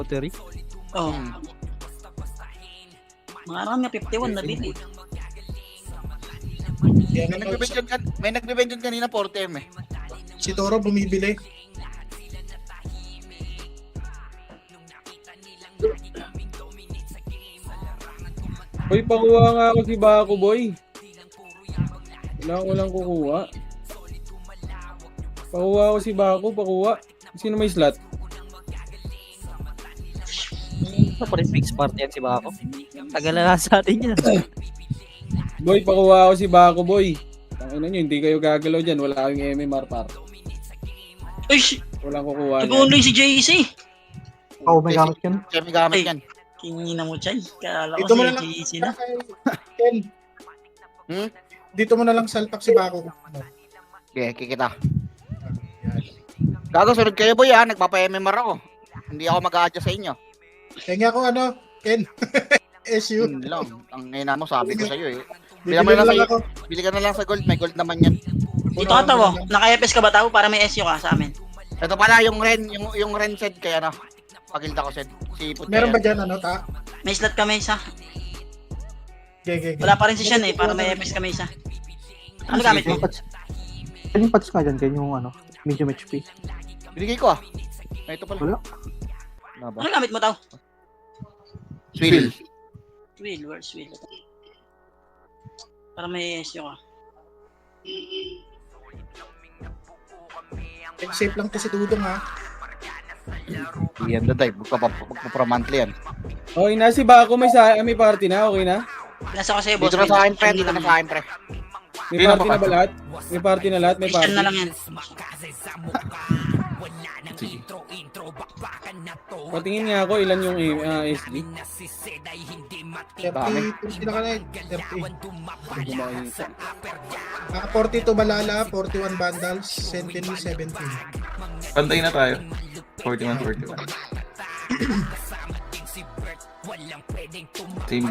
Pottery? Oh. Mga nga 51 na bili. May nagbibenta kanina 4M eh. Si Toro bumibili. Boy, pakuha nga ako si Bako, boy. Kailangan ko lang kukuha. Pakuha ako si Bako, pakuha. Sino may slot? Ano pa rin fixed party yan si Bako? Tagal na sa atin yan. Boy, pakuha ako si Bako, boy. Tangina nyo, hindi kayo gagalaw dyan. Wala kang MMR par. Uy! Walang kukuha Nag-online niyan. si JC. Oo, may gamit yan. Siya may gamit yan. Kingina mo, Chay. Kala Dito ko mo si na lang. JC na. Ken, Hmm? dito mo na lang salpak si Bako. Okay, kikita. Gago, sunod kayo boy ha. Nagpapa-MMR ako. Hindi ako mag-a-adjust sa inyo. Kaya ako Ken. SU. Yun lang. Ang ina mo, sabi ko sa'yo eh. Bibili Bili mo na lang lang ako. Bili ka na lang sa gold. May gold naman yan. Dito ka tawo. Naka-FS ka ba tawo para may SU ka sa amin? Ito pala yung Ren set kaya na. Pagilta ko set. Si Puti. Meron ba dyan ta? May slot kami isa. Gege. Wala pa rin si Sean eh, para may FS kami isa. Ano gamit mo? Yung patch nga dyan, ganyan yung medium HP. Binigay ko ah. Ito pala. Wala. Ano gamit mo tawo? Swill. Will, where's Will? Para may SU ka. Safe lang to si Dudong ha. Yan na tayo. Magpa-monthly yan. Okay na, si Bako may party na, okay na? Nasa ko sa'yo, boss. Dito na sa akin pre. Dito na sa akin pre. May party na ba lahat? May party na lahat? May Christian party? na lang yan. Patingin nga ako ilan yung SD. 30 sila ka na 30. Bumakita. 42 Balala, 41 Vandals, Sentinel 17. Pantay na tayo. 41.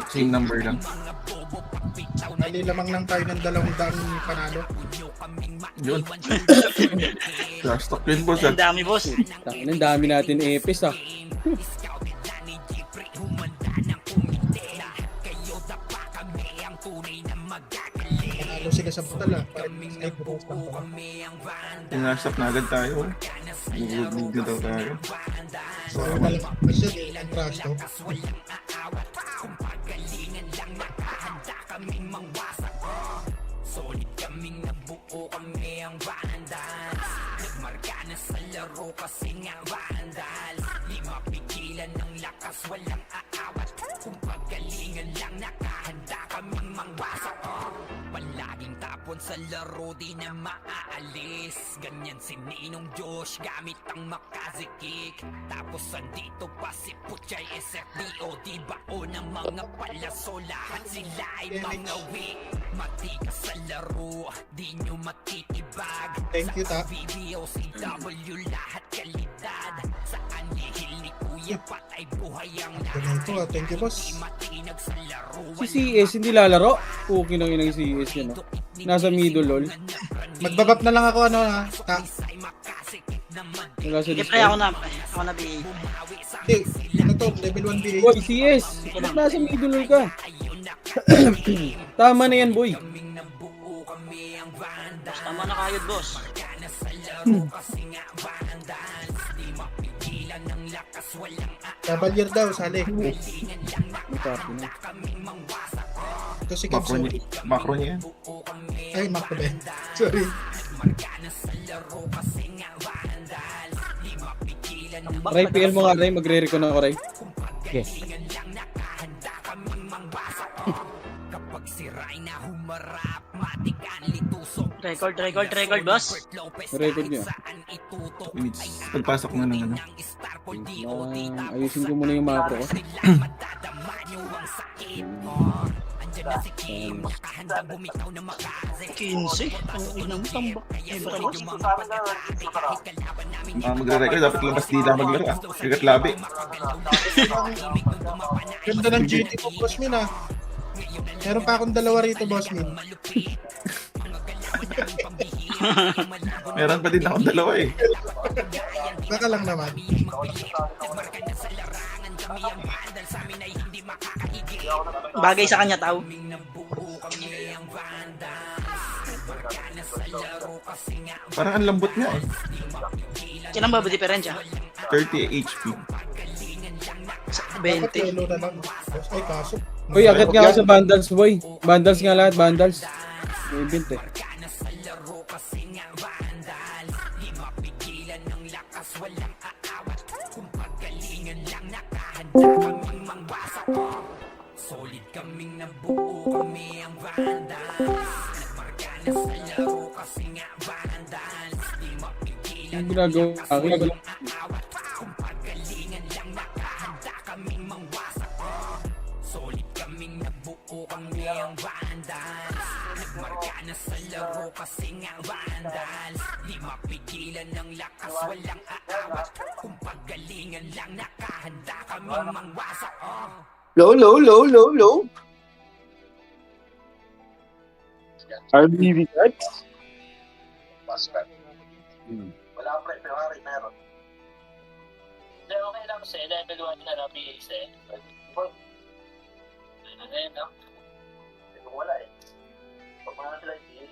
Same number lang. Nalilamang lang tayo ng 200 panalo. Yun. Last stock yun, boss. Ang dami, boss. Tangina, ang dami natin epis ah. Panalo sila sa butal Parang ay butas lang pala. Pinastop na agad tayo. Bugug na daw tayo. So, walang kasi ang trash to. Palaging tapon sa laro di na maaalis. Ganyan si Ninong Josh gamit ang makazikik. Tapos andito pa si Puchay SFDO. Di bao ng mga palaso. Lahat sila ay mga weak. Matikas sa laro, di nyo matitibag. Thank you, ta. BBOCW lahat kalidad. Saan lihil ni Kuya Patay buhay ang Ganito thank you boss. matinag sa laro. Si CS hindi lalaro? Puki nang inang CS yun ah. Nasa middle lol. Magbabap na lang ako ta. Wala sa Sige, pre, Discord. ako na BA. Ano to, level 1 BA. Boy, CS! Ba't nasa middle lol ka? Tama na yan, boy. Boss, tama na kayod, boss. Cavalier daw, sali. May party na. Ito si Macro Kapso. niya. Macro niya yan. Ay, Macro Ben. Sorry. Ray, PL mo nga, Ray. Magre-recon ako, Ray. Okay. Kapag siray na humarap, matikan litusok. Record, boss. Record niya. Minutes. Pagpasok na ng Ayusin ko muna yung macro ko. Kinsi. Ang inang tambak. Ay, baka boss. magre-record. Dapat labas dito maglaro. Kagat labi. Ganda ng GT ko, Boss Min Meron pa akong dalawa rito, Boss Min. Meron pa din akong dalawa eh. Baka lang naman. Bagay sa kanya, tao. Parang ang lambot nga eh. Kailan ba diferensya? 30 HP. 20. Telo na lang. Ay, kaso. Boy, agad nga ako sa bundles, boy. Bundles nga lahat, bundles. May event eh. Solid kaming nabuo, kami ang vandals. Nagmarka na sa laro kasi nga vandals. Di mapigilan Ang ginagawa akin. kung pagalingan lang nakahanda kaming mangwasak. Solid kaming nabuo, kami ang vandals. Nagmarka na sa laro kasi nga vandals. Di mapigilan ng lakas, walang aawat. Kung pagalingan lang nakahanda kaming mangwasak. Low. RBB guys. Wala pa rin, pero meron. Hindi, okay lang kasi level 1 na lang PA set. Ano na yun, no? Kung wala eh. Pag mga sila PA.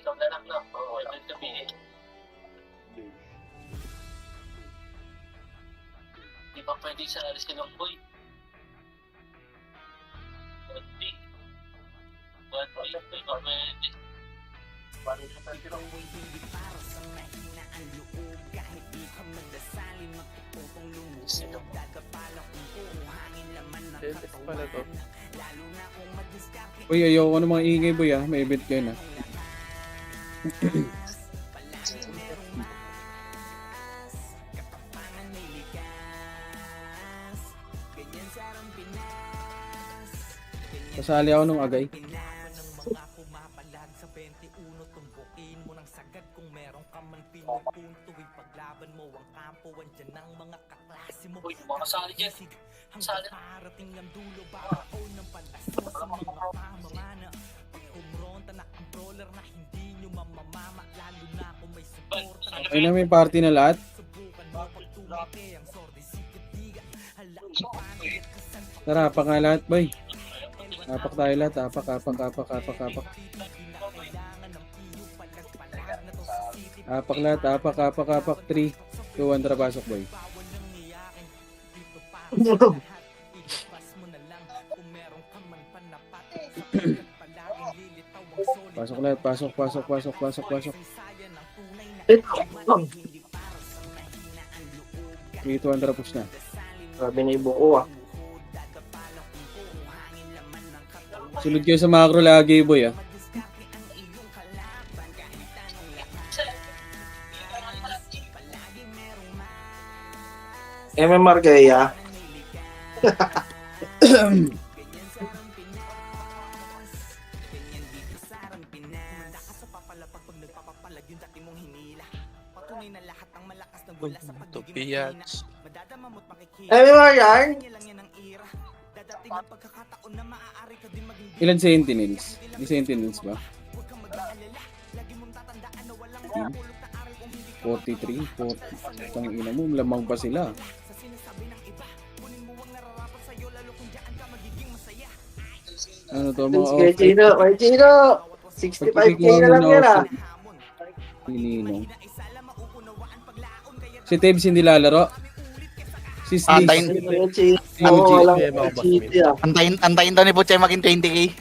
Ikaw na lang, no? Oo, ito yung PA. Di ba pwede sa alis ka ng boy? 1 day. 1 day, di ba pwede? Balik sa pwede lang. Boy, ayoko ng mga ingay, boy, ah. May event kayo na. Kasali ako nung agay. Uy, makasali dyan. Kasali. Ay na may party na lahat. Tara, apak nga lahat, boy. Apak tayo lahat, apak. Apak lahat, apak. 3, 2, 1, tara pasok, boy. Pasok lahat, pasok. 3, 2, 1, tara push na. Sabi na yung buko ah. Sunod kayo sa macro lagi, boy, ah. MMR kaya. MMR yan? Ilan sentinels? May sentinels ba? 43, 40. Tang ina mo, lamang pa sila. Ano to mga Kay Chino. 65k na lang yan ah. Pininong. Si Tebs hindi lalaro. Si Sliss. Antayin daw ni Butchay maging 20k.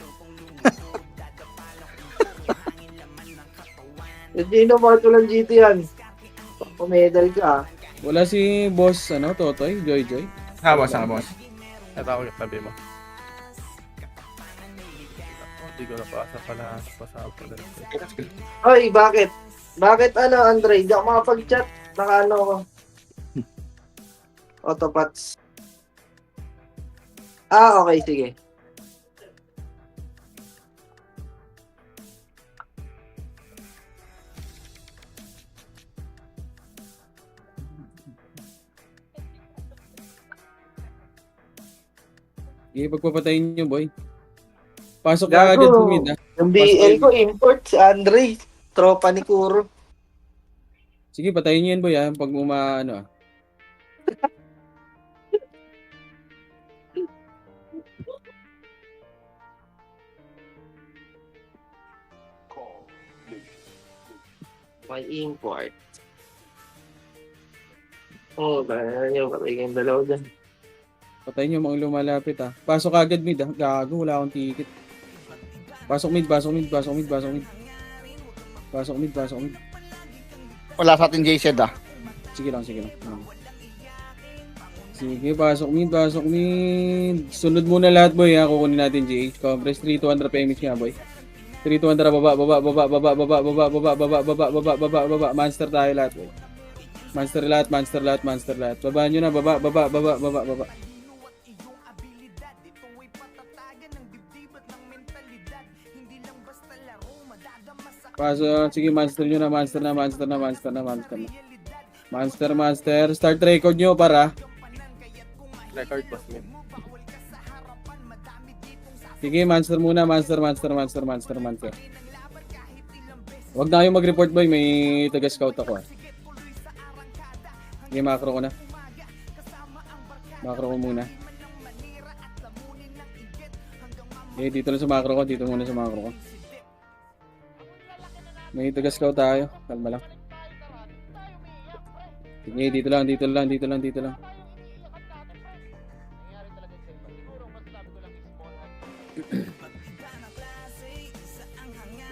Chino, bakit walang GT yan? Pumedal ka ah. Wala si boss, ano, Totoy, Joy. Boss. Ito ako yung tabi mo. Hindi ko napasa pala. Oy, bakit? Bakit Andre? Hindi ako makapag-chat. Naka ko. Autobots. Okay, sige. Pagpapatayin nyo, boy. Pasok ka agad sa mid, ah. Yung BL ko, import si Andre. Tropa ni Kuro. Sige, patayin nyo yan, boy, ah. Pag ano, ah. May import. Oo, kaya nyo, patay kayong dalawa dyan. Patay nyo mga lumalapit ah. Pasok agad mid ah. Gago, wala akong ticket. Pasok mid, pasok mid, pasok mid, pasok mid. Pasok mid, pasok mid. Wala sa atin JZ ah. Sige lang, sige lang. Sige, pasok mid, pasok mid. Sunod muna lahat boy ha. Kukunin natin GH. Compress 3 to 100 PMH nga boy. 3 to 100 baba, baba, baba, baba, baba, baba, baba, baba, baba, baba, baba, baba. Monster tayo lahat boy. Monster lahat, monster lahat, monster lahat. Babaan nyo na, baba, baba, baba, baba, baba. Paso, sige, monster nyo na, monster na, monster na, monster na, monster na. Monster, monster. Start record nyo para. Record boss min. Sige, monster muna, monster, monster, monster, monster, monster. Huwag na kayong mag-report boy, may taga-scout ako ah. Sige, macro ko na. Macro ko muna. Okay, dito lang sa macro ko, dito muna sa macro ko. May taga-scout tayo, kalma lang. Sige, dito lang, dito lang, dito lang, dito lang.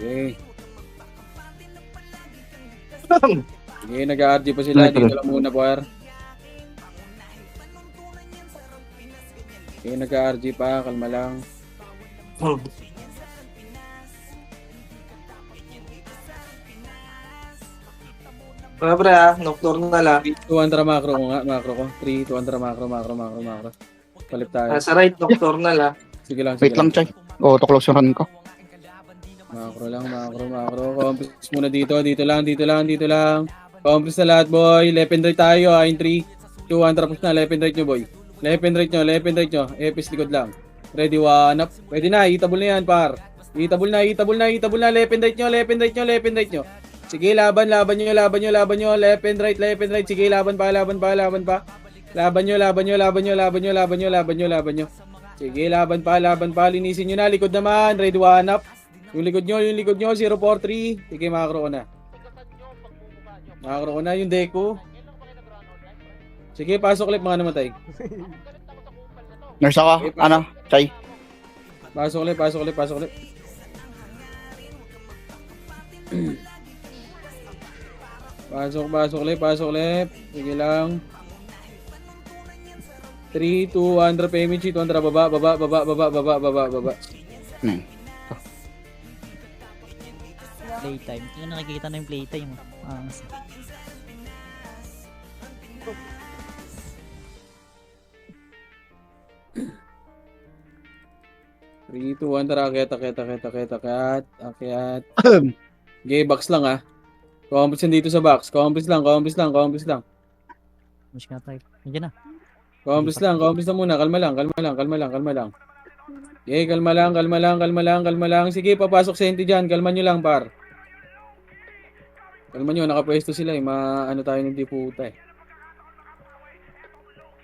Okay. Sige, nag-RG pa sila. Dito lang muna, par. Okay, nag-RG pa. Kalma lang. Mga pre ah, nocturnal ah. 3, 2, 1, macro ko nga. Macro ko. 3, 2, 1, macro, macro, macro, macro. Palip tayo. Nasa right, nocturnal ah. Sige lang, sige Wait lang, Chay. Auto-close yung run ko. Macro lang, macro, macro. Compress muna dito. Dito lang, dito lang, dito lang. Compress na lahat, boy. Left and right tayo. In 3, 2, 1, tapos na. Left and right nyo, boy. Left and right nyo, left and right nyo. Epis likod lang. Ready, one up. Pwede na, itabol na yan, par. Itabol na, itabol na, itabol na. Left and right nyo, left and right nyo, left and right nyo. Sige, laban, laban nyo, laban nyo, laban nyo. Left and right, left and right. Sige, laban pa, laban pa, laban pa. Laban nyo, laban nyo, laban nyo, laban nyo, laban nyo, laban nyo, laban nyo. Sige, laban pa, laban pa. Linisin nyo na, likod naman. Ready, one up. Yung likod nyo, 043. Sige, macro ko na. Macro ko na, yung deco. Sige, pasok ulit mga namatay. Nurse ako. Ano? Chay. Pasok ulit, pasok ulit, pasok ulit. Pasok, pasok ulit, pasok ulit. Sige lang. 3, 2, 100 PMG, 200 baba, baba, baba, baba, baba, baba, baba. Playtime. Yung nakikita na yung playtime. Mas. 3, 2, 1, tara, akyat. Okay, box lang ah. Compass dito sa box. Compass lang. Mas ka type. Nandiyan na. Compass lang muna. Kalma lang. Okay, kalma lang. Sige, papasok sa enti dyan. Kalma nyo lang, par. Kalma nyo, nakapwesto sila eh. Ano tayo ng di puta eh.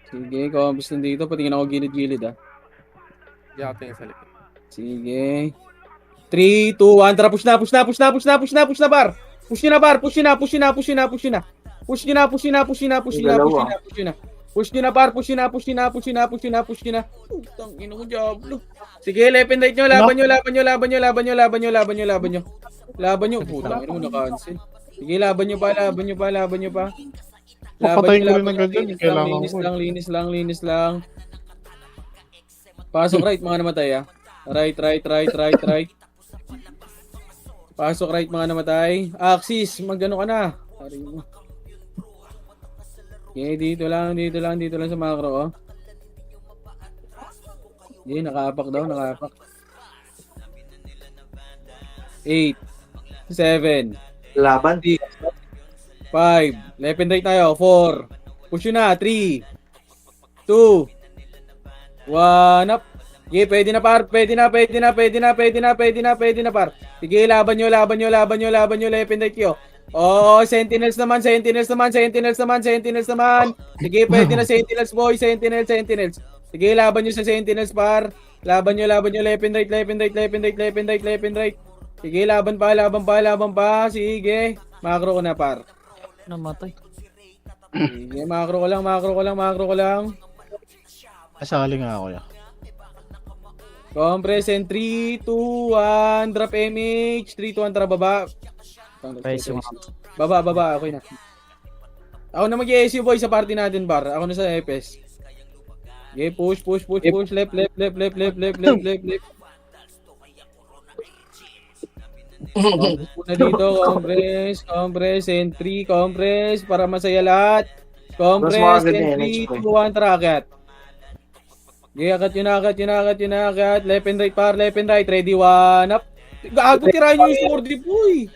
Sige, compass dito. Patingin ako gilid-gilid ah. Hindi ako tingin sa likod. Sige. 3, 2, 1, tara, push na, par. Push nyo na, par. Push nyo na, par. Putang ina mo, diablo. Sige, left and right nyo, laban nyo. Putang ina mo, na-cancel. Sige, laban nyo pa. Papatayin ko rin ng ganyan, Linis lang. Pasok right, mga namatay ah. Right. Pasok right, mga namatay. Axis, magano ka na. Okay, dito lang sa macro oh. Okay, nakapak daw. 8, 7, Laban. 6, 5, left and right tayo. 4, push yun na. 3, 2, 1 up. Sige, pwede na par. Pwede na par. Sige, laban nyo. Left and right kayo. Oh, Sentinels naman. Sige, pwede na Sentinels, boy. Sentinels. Sige, laban nyo sa Sentinels, par. Laban nyo. Left and right. Sige, laban pa. Sige. Macro ko na, par. Namatay. Sige, macro ko lang. Asali nga ako ya. Compress and 3, 2, 1, drop MH, 3, 2, 1, tara baba. Guys, yung Baba, okay na. Ako na mag-ESU boy sa party natin, bar. Ako na sa FS. Okay, push, left. Compress muna dito, compress, entry, compress, para masaya lahat. Compress, entry, 2, 1, tara, akat. Okay, akat yun na, akat. Left and right, par, left and right, ready, 1, up. Gago, tirahin nyo yung swordy, boy.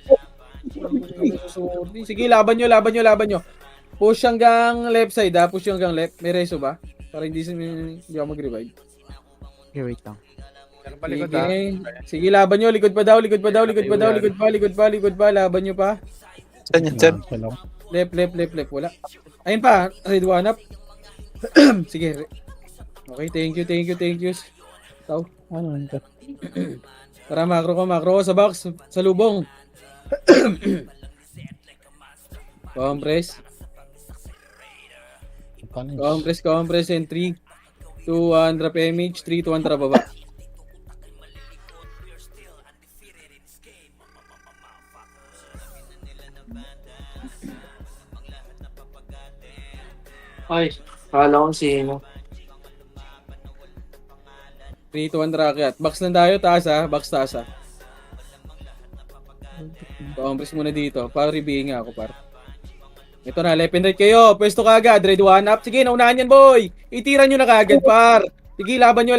Sige, laban nyo. Push hanggang left side, ha? Push hanggang left. May reso ba? Para hindi ako mag-revive. Okay, wait lang. Meron pa likod ha. Sige, laban nyo. Likod pa. Laban nyo pa. Saan yan, Sir? Left. Wala. Ayun pa. Red one up. Sige. Okay, thank you. Tao. Ano yun? Tara, macro ko sa box. Sa lubong. Compress. Compress and 3, 2, 1, drop MH, 3, 2, 1, tara baba. Ay, kala ko sino. 3, 2, 1, racket. Box lang tayo, taas ha. Box taas ha. Compress muna dito. Para reviewing nga ako, par. Ito na, left and right kayo. Pwesto ka agad. Ready, 1 up. Sige, naunahan yan, boy. Itira nyo na kagad, par. Sige, laban nyo.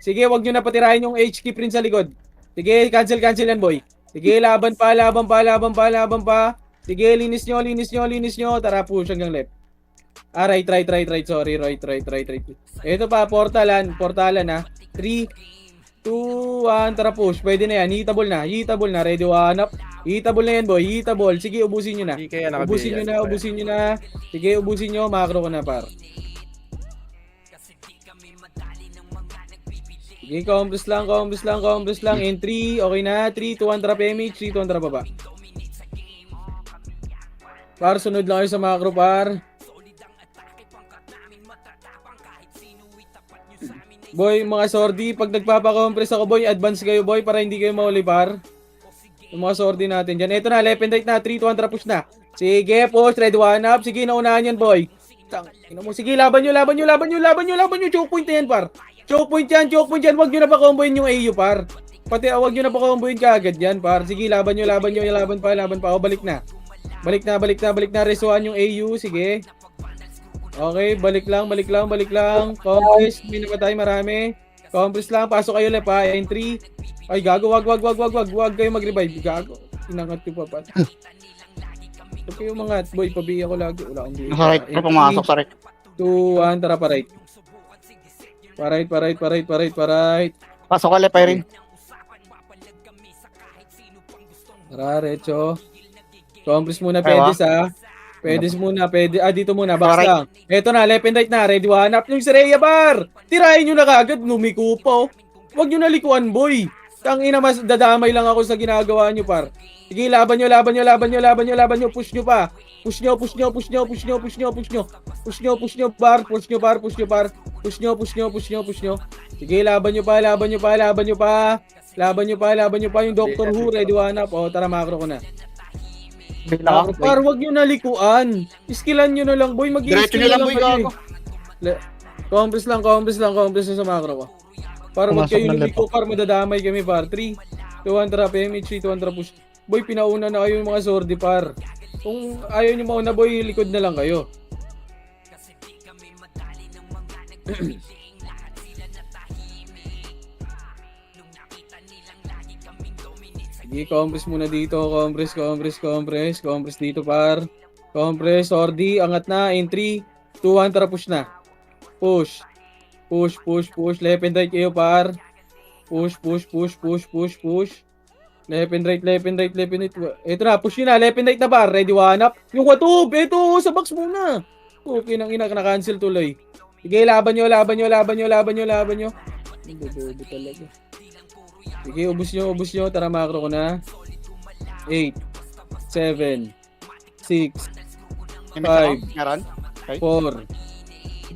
Sige, wag nyo na patirahin yung HK print sa likod. Sige, cancel yan, boy. Sige, laban pa. Sige, linis nyo. Tara, push hanggang left. Right. Sorry, right. Ito pa, portalan ha. 3, 2, 1, tara push. Pwede na yan. Hitable na. Ready, 1 up. Hitable na yan, boy. Sige, ubusin nyo na. Hindi kaya Ubusin nyo na. Sige, ubusin nyo. Macro ko na, par. Sige, compress lang. Entry. Okay na. 3, 2, 1, trap MH. 3, 2, 1, trap baba. Par, sunod lang kayo sa macro, par. Boy, mga sordi, pag nagpapa-compress ako, boy, advance kayo, boy, para hindi kayo mahuli, par. Yung mga sordi natin dyan. Ito na, left and right na, 3, 2, 1, push na. Sige, push, ready, 1 up. Sige, naunahan yan, boy. Sige, laban nyo. Choke point na yan, par. Choke point yan. Wag nyo na pa comboin yung AU, par. Pati, wag nyo na pa comboin kaagad yan, par. Sige, laban pa. O, balik na. Resuan yung AU, sige. Okay, balik lang. Compress, may napatay marami. Compress lang, pasok kayo left ha. Entry. Ay, gago, wag kayo mag-revive. Gago, inangat ko pa. Huwag kayo mga boy, pabiya ko lagi. Wala akong biya. Nasa right, pumasok sa right. 2, 1, tara pa right. Pa right. Pasok ka left, Irene. Tara, recho. Compress muna, pedes ha. Dito muna, box Right. lang. Eto na, left and right na, ready, 1 up yung Sereia, bar. Tirahin nyo na kagad, lumiko pa. Huwag nyo nalikuan, boy. Tangina, mas dadamay lang ako sa ginagawa nyo, par. Sige, laban nyo. Push nyo pa. Push nyo, par. Sige, laban nyo pa. Yung Doctor Who, ready, 1 up. O, tara, macro ko na. Par, wag nyo nalikuan. Skillan nyo na lang, boy. Diretso nyo lang, boy, gago. Compress lang sa macro ko. Para wag kayo naliko, par, madadamay kami, par. 3, 2, 1, trap MH, 3, 2, 1, trap push. Boy, pinauna na kayo yung mga sordi, par. Kung ayaw nyo mauna, boy, likod na lang kayo. Sige, compress muna dito. Compress dito, par. Compress, sordi, angat na. In 3, 2, 1, tara, push na. Push. Left and right kayo, par. Push. Left and right. Ito na, push nyo na. Left and right na, par. Ready, 1 up. Yung watub, ito, sa box muna. Okay, na-cancel tuloy. Sige, laban nyo. Bobo talaga. Sige, ubus nyo. Tara, macro ko na. 8, 7, 6, May mix ako? 5, Meron? 4,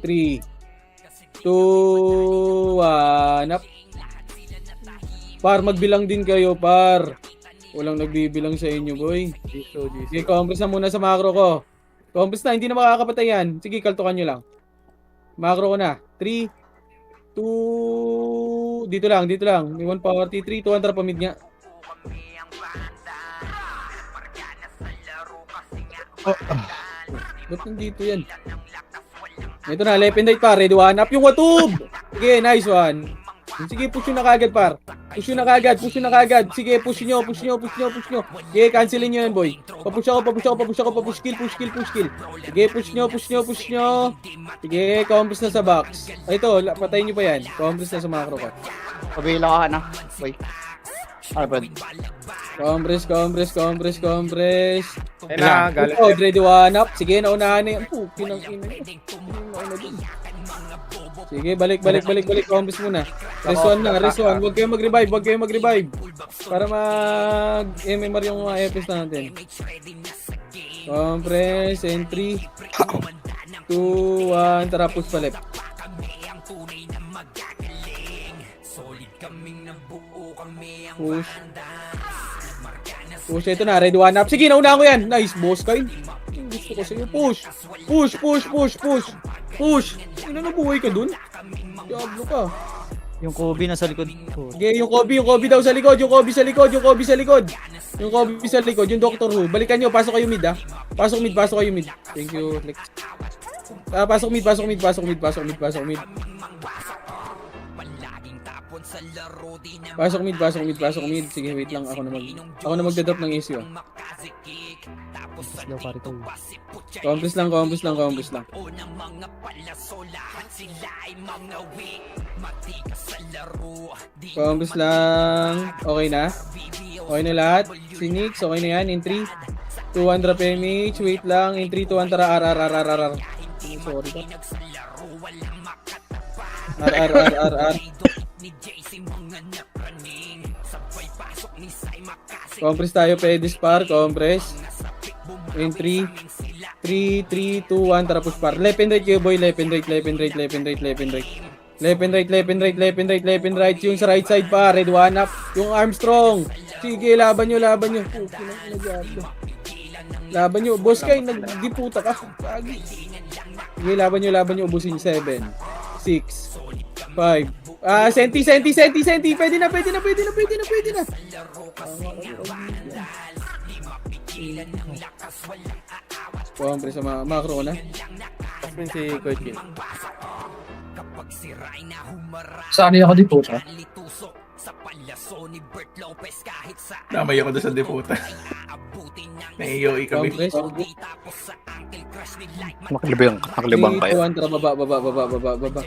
3, 2, 1, up. Par, magbilang din kayo, par. Walang nagbibilang sa inyo, boy. Sige, compress na muna sa macro ko. Compress na, hindi na makakapatay yan. Sige, kaltukan nyo lang. Macro ko na. 3, 2, dito lang. May 1 power T3, 200 pa mid nga. Ba't nandito yan? Ito na, left and right par. Ready, one up yung watub! Sige, nice one. Sige, push nyo na kagad par. Push nyo na kagad. Sige, push nyo. Sige, cancelin nyo yan, boy. Papush ako. Push kill. Sige, push nyo. Sige, compress na sa box. Ay, ito, patayin nyo pa yan. Compress na sa macro ka. Pabila ka na. Boy. Ano ba? Compress. Ayun na, galit. Oh, ready, one up. Sige, naunahan na yan. Kinang ina. Sige, balik. Compress muna. Rest one. Huwag kayong mag-revive. Para mag-MMR yung mga FPS natin. Compress, entry. 2, 1, tara, push pa left. Push, ito na, ready, one up. Sige, naunahan ko yan. Nice, boss kayo. Gusto ko sa'yo. Push. Ano na buhay ka dun? Diablo ka. Yung Kobe nasa likod ko. Okay, yung Kobe daw sa likod. Yung Kobe sa likod. Yung Doctor Who. Balikan nyo, pasok kayo mid, ha. Pasok kayo mid. Thank you, Lex. Pasok mid. Pasok mid. Sige, wait lang. Ako na magdadrop ng AC, oh. Slow pare to. Compress lang. Compress lang. Okay na lahat. Si Nix, okay na yan. In 3, 200 PMH. Wait lang. In 3, 200 RR. Sorry ka. RR. Compress tayo, pedis par. Compress. In 3, 2, 1, tara push par. Left and right kayo, boy. Left and right. Yung sa right side pa, red one up. Yung Armstrong. Sige, laban nyo. Laban nyo. Boss kayo, nagdiputa ka. Sige, laban nyo. Ubusin 7, 6, 5. Senti. Pwede na. Compress sa macro ko na. Pasmin si Coach. Saan ako di po siya? Namay ako doon sa deputa. Naiyoy kami. Compress. Maklibang kayo. Tuwan, tara, baba.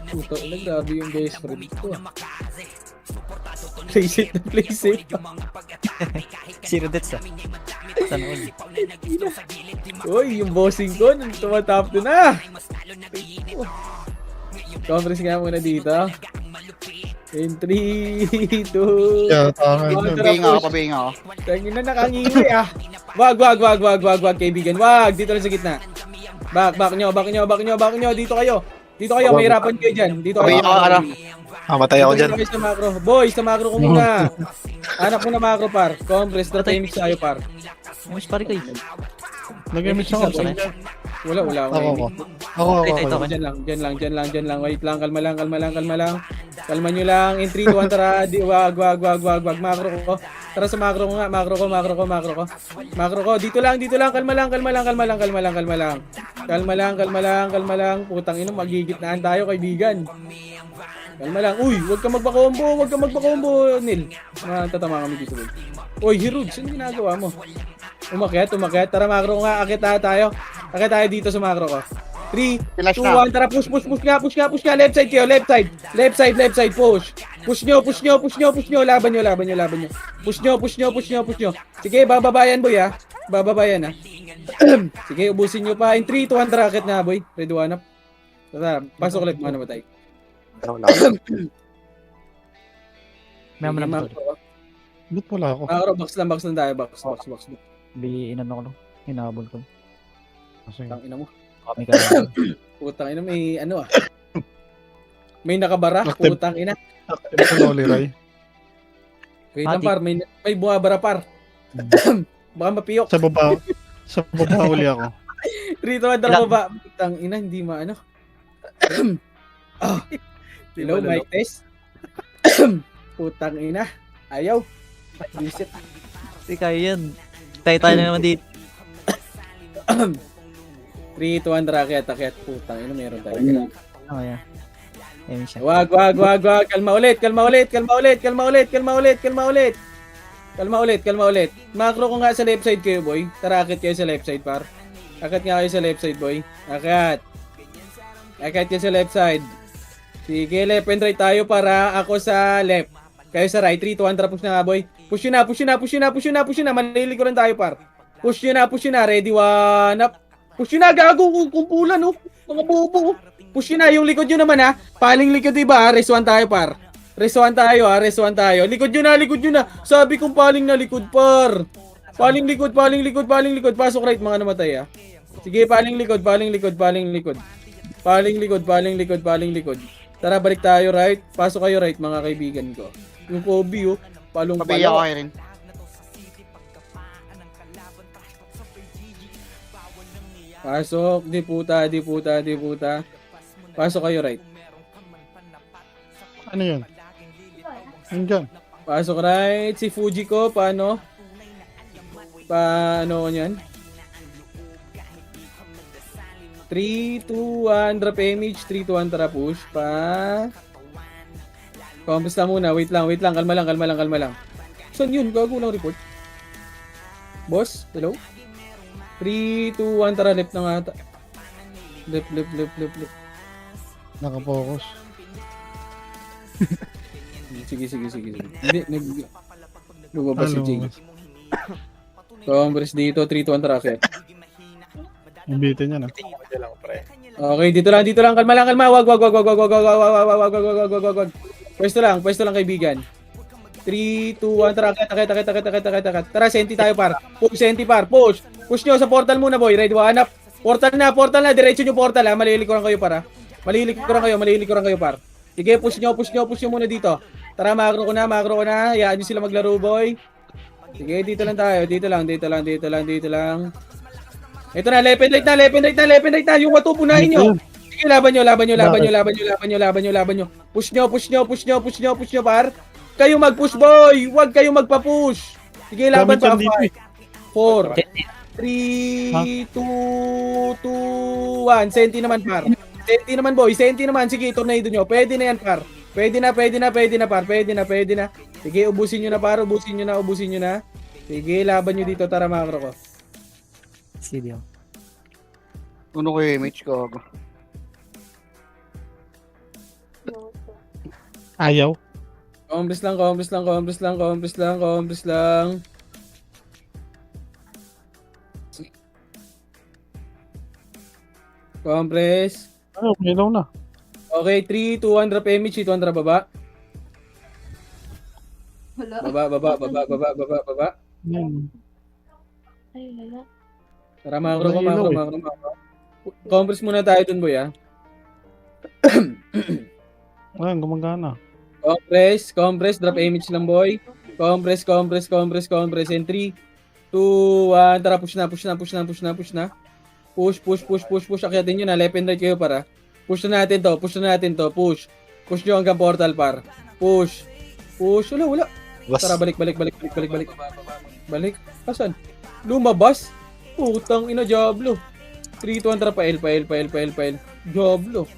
Puto, grabe yung best friend ko. Play safe. Zero deaths, ah. Sana all. Uy, yung bossing ko, tumatap to na. Compress nga muna dito. In 3, 2, Pabinga ako. Tangin na, nakangingay, ah. Wag, kaibigan. Wag, dito lang sa gitna. Back nyo. Dito kayo, mahirapan kayo dyan. Dito kayo. Matay ako dyan. Dito kayo sa macro. Boy, sa macro ko muna. Anak ko na macro, par. Compress, drop mix tayo, par. Mas pare kayo. Nag-image ako sa Wala. Ako. Diyan lang. Wait lang, kalma lang. Kalma nyo lang. In 3, 2, 1, tara. Wag. Macro ko. Tara sa macro ko nga. Macro ko. Dito lang. Kalma lang. Putang ina, magigitnaan tayo, kaibigan. Kalma lang. Uy, wag ka magpa-combo, Nil. Tatama kami dito. Uy, Hiruds, ano ginagawa mo? Umakyat. Tara, macro ko nga. Akit tayo dito sa macro ko. 3, 2, 1, tara, push nga. Left side kayo, left side, push. Push nyo. Laban nyo. Push nyo. Sige, bababayan, boy, ha. Sige, ubusin nyo pa. In 3, 2, 1, tara, akit na, boy. Ready, one up. Tara, pasok ulit, mga namatay. May mga naman. Ba't wala ako? Macro, box lang tayo, box. Inano ko lang. Hinabol ko. Putang ina mo. Kami ka lang. Putang ina, may ano ah. May nakabara, Active. putang ina. Ito na uli, Ray. Wait lang par, may bumabara par. Baka mapiyok. Sa baba uli ako. Rito ka dara baba. Putang ina, hindi maano. Hello, mic test. Putang ina. Ayaw. Visit. Hindi kaya yan. Tayo na naman dito. 3, 2, 1, raket. Putang ina, meron tayo. Ano kaya? Ayun siya. Wag. Kalma ulit. Macro ko nga sa left side kayo, boy. Tara, akit kayo sa left side, par. Akit nga kayo sa left side, boy. Akit kayo sa left side. Sige, left and right tayo para ako sa left. Kayo sa right. 3, 2, 1, push na nga, boy. Push nyo na. Malilikuran tayo, par. Push nyo na. Ready, 1 up. Push nyo na, gago. Kumpulan, oh. Mga bobo. Push nyo na. Yung likod nyo naman, ha. Paling likod, diba, ha. Rest 1 tayo, par. Rest 1 tayo. Likod nyo na. Sabi kong paling na likod, par. Paling likod. Pasok right, mga namatay, ha. Sige, paling likod. Tara, balik tayo, right. Pasok kayo, right, mga kaibigan ko. Yung Kobe, oh. Pabiya ko kayo rin. Pasok, di puta. Pasok kayo, right. Ano yun? Nandiyan. Pasok right. Si Fuji ko, paano? Paano yan? 3, 2, 1, drop image. 3, 2, 1, tara push. Compass na muna. Wait lang. Kalma lang. Saan yun? Gago lang report. Boss, hello? 3, 2, 1, tara. Left na nga ata. Left. Nakapokus. Sige. Hindi, lumabas si Jing. Congress dito, 3, 2, 1, tara. Okay. Imbitin niya na. Okay, dito lang. Kalma. Wag. Pwesto lang kaibigan. 3, 2, 1, tara. Akit. Tara, senti tayo par. Push nyo sa portal muna, boy. Ready, 1 up. Portal na. Diretso nyo portal, ha. Malilikuran kayo, par. Sige, push nyo muna dito. Tara, macro ko na. Hayaan nyo sila maglaro, boy. Sige, dito lang tayo. Dito lang. Ito na, left and right na. Yung wato, punahin nyo. Sige, laban nyo. Push nyo, par. Kayo mag-push, boy. Huwag kayo magpa-push. Sige, laban pa. 5, 4, 3, 2, 1. Senti naman, par. Senti naman, boy. Sige, tornado nyo. Pwede na yan, par. Pwede na, par. Pwede na. Sige, ubusin nyo na, par. Ubusin nyo na. Sige, laban nyo dito. Tara, macro ko. Sige. Uno ko yung image ko. Ayaw. Compres lang. Compres. Ano, ilaw na. Okay, 3, 2, 1, drop image. 2, 1, drop baba. Baba. Yan. Tara, macro ko. Ilaw eh. Compres muna tayo dun, boy, ha. Ayan, gumagana. Compress, drop image lang, boy. Compress. And 3, 2, 1, tara, push na. Push. Akyatin nyo na, left and right kayo, para. Push na natin to. Push nyo hanggang portal, par. Push. Wala. Tara, balik. Balik. Asan? Lumabas? Putang ina, Diablo. 3, 2, 1, tara, pa L. Diablo.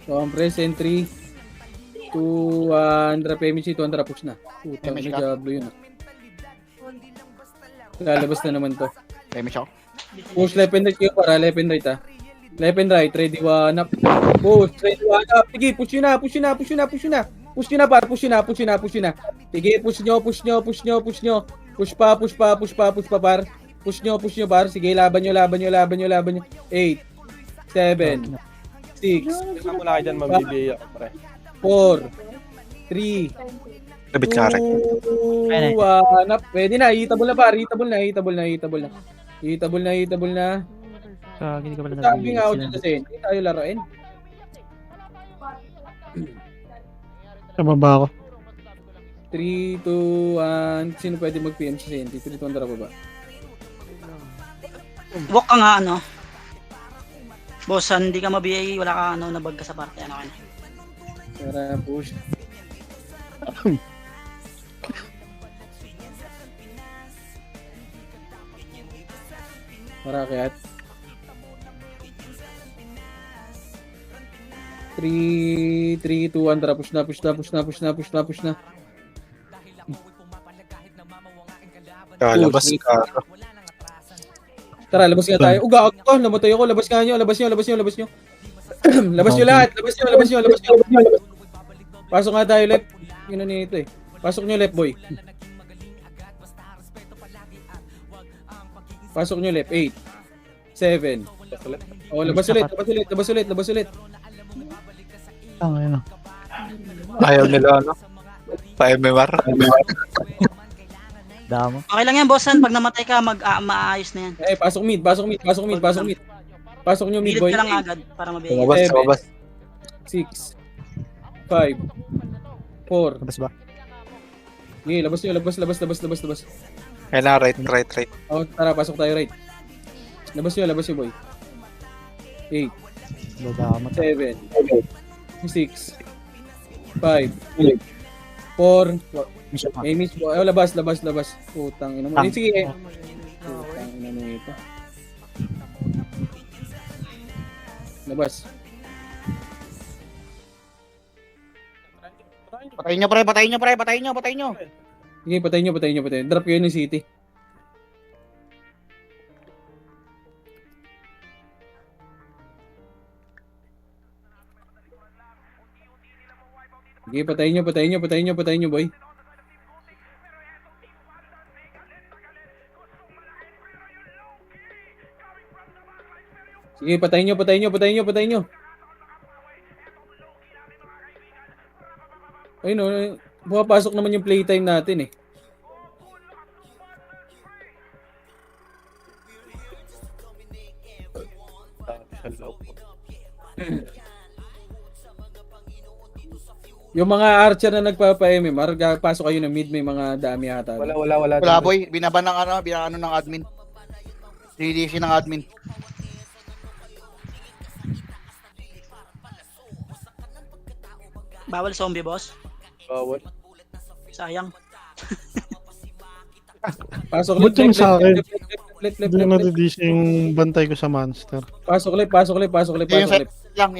Compress and 3, 2, 1, drop image. 2, 1, tara, push na. Putang ina, Diablo yun. Lalabas na naman to. Image ako. Push left and right kayo, para. Left and right, ha. Left and right, ready, 1 up. Push, ready, 1 up. Sige, push nyo na. Push nyo na, par. Push nyo na. Sige, push nyo. Push pa, par. Push nyo, par. Sige, laban nyo. 8, 7, 6, Kaya mo lang dyan, mabibigay ako, pre. 4, 3, Labit ka rin. 2, 1. Pwede na, hitable na par, hitable na. Hindi ka pala Sabi nga ako dyan kasi, hindi tayo laruin. Sa baba ako. 3, 2, 1. Sino pwede mag-PM sa Senti? 3, 2, 1, tara ba? Walk ka nga, ano. Boss, hindi ka mabiyay, wala ka, ano, nabag ka sa party, ano ka na. Tara, push. Marakyat. 3, 2, 1, tara, push na. Labas ka. Tara, labas nga tayo. Uga ako, namatay ako. Labas nga nyo. Labas nyo lahat. Pasok nga tayo left. Yun na nito eh. Pasok nyo left, boy. Pasok nyo left. 8, 7. Oh, labas ulit. Ayun na. Ayaw nila, ano? Pa-MMR. Damo. Okay lang yan, bossan. Pag namatay ka, maayos na yan. Eh, pasok mid. Pasok nyo mid, Bilid boy. ka lang agad para mabigay. Lumabas. 6, 5, 4. Labas ba? Okay, labas. Kaya na, right. Oh, tara, pasok tayo right. Labas nyo, boy. 8, Damo. 7, 6, 5, 4. May miss po. Ay, labas. Putang ina mo. Tang. Sige. Putang ina mo ito. Labas. Patayin nyo, pre. Sige, patayin nyo. Drop yun yung city. Sige, patayin nyo, boy. Sige, patayin nyo. Ayun o, pumapasok naman yung playtime natin eh. Yung mga archer na nagpapa-MMR, pasok kayo ng mid, may mga dami ata. Wala, boy. Binaban ng admin. 3DC ng admin. Bawal zombie, boss. Bawal. Sayang. Pasok Ba't yung sa akin? left. Hindi na nadidis yung bantay ko sa monster. Pasok left. Yung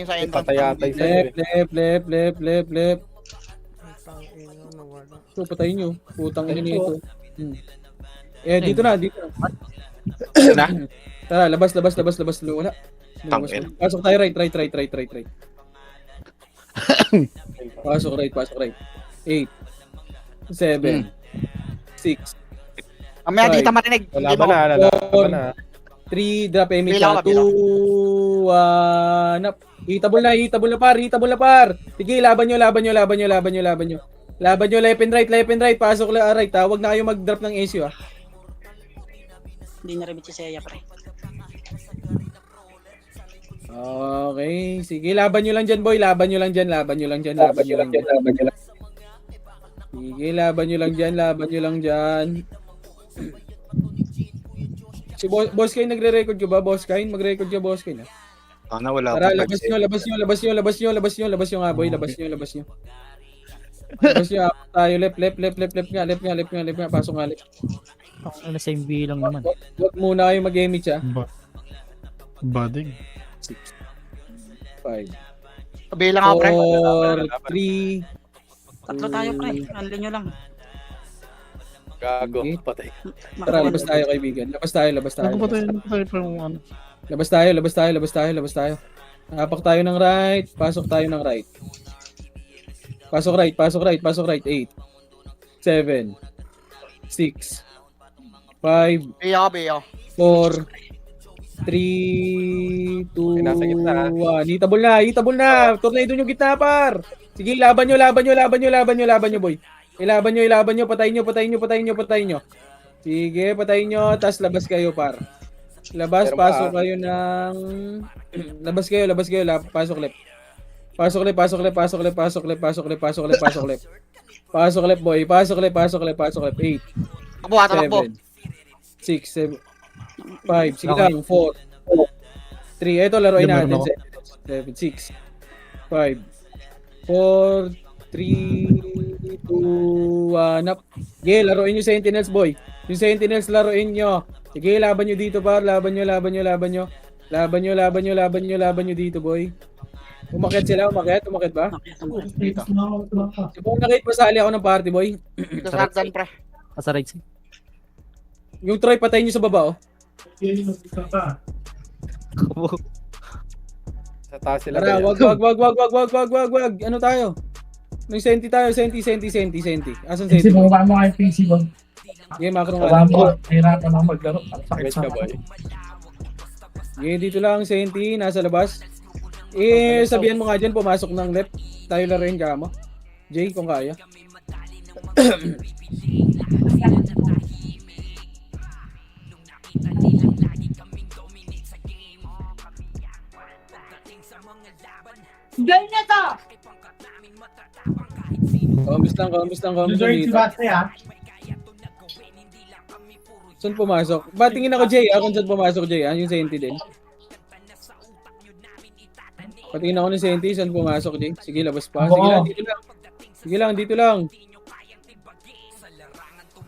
sa entrance. Patay-atay sa Left. So, patayin nyo. Putang ina nito. Dito na. Tara, labas. Wala. Tangin. Pasok tayo right. Pasok right. 8, 7, 6, Mamaya dito marinig. Wala ba na? 3, drop MH. Bilang ka, 2, 1, up. Hitable na par. Sige, laban nyo. Laban nyo, left and right. Pasok right. Huwag na kayo mag-drop ng SU ah. Hindi na remit si Seiya, pre. Okay, sige, laban nyo lang dyan, boy. Sige, laban nyo lang dyan. Si Boss Kain nagre-record ka ba? Mag-record ka, Boss Kain. Sana wala Tara, pa. labas nyo nga, boy. Labas nyo. Labas nyo, tayo. Left nga. Pasok nga, left. Ako na same B lang naman. Huwag muna kayo mag-emit siya. Bading. 5, Bilang ka, pre. 4, 3. Tatlo tayo, pre. Handle nyo lang. Gago. Okay. Patay. Tara, labas tayo, kaibigan. Labas tayo. Ako pa tayo pa yung ano. Labas tayo. Hapak tayo ng right. Pasok tayo ng right. Pasok right. 8, 7, 6, 5, Biya. 4, 3, 2, Nasa gitna, ha? 1. Hitabol na, hitabol na. Tornado nyo gitna, par. Sige, laban nyo, boy. Ilaban nyo, patayin nyo. Sige, patayin nyo, tas labas kayo, par. Labas, Meron pasok pa. kayo ng... labas kayo, pasok left. Pasok left, boy. Pasok left. 8, Takbo. 7, 6, 7, 5, sige lang, 4, 3, ito laruin natin, 7, 6, 5, 4, 3, 2, 1, up. Sige, laruin nyo Sentinels, boy. Yung Sentinels, laruin nyo. Sige, laban nyo dito, par. Laban nyo dito, boy. Umakyat sila, umakyat ba? Dito. Kung nakit pasali ako ng party, boy. Dito sa hagdan, pre. Sa right side. Yung Troy, patayin nyo sa baba, oh. Sa taas sila. Tara, ba yan? wag. Ano tayo? May senti tayo, senti. Asan senti? PC mo ba mo kay PC mo? Yeah, macro Wala nga. mo, hirapan ako maglaro. Sakit ka, boy. Yeah, dito lang, senti, nasa labas. Sabihan mo nga dyan, pumasok ng left. Tayo laruin ka mo. Jay, kung kaya. Ganyan na to! Kombis lang dito. Saan pumasok? Batingin ako, Jay, kung saan pumasok, Jay, yung senti din. Patingin ako ng senti, saan pumasok, Jay? Sige, labas pa. Sige lang, dito lang.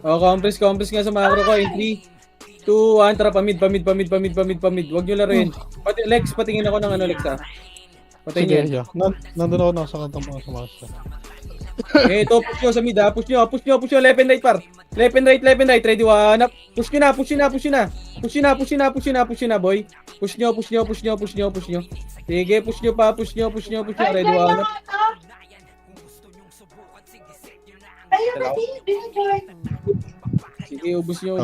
Oh, compress nga sa macro ko. In 3, 2, 1, tara, pamid. Huwag nyo laruin. Lex, patingin ako ng Lex, ha? Patingin. Nandun ako nasa kantang mga sumasa. Ito, push nyo sa mid, ha? Push nyo, left and right, par. Left and right, ready, 1, up. Push nyo na, boy. Push nyo. Sige, push nyo pa, ready, 1, up. Sige, ubus nyo.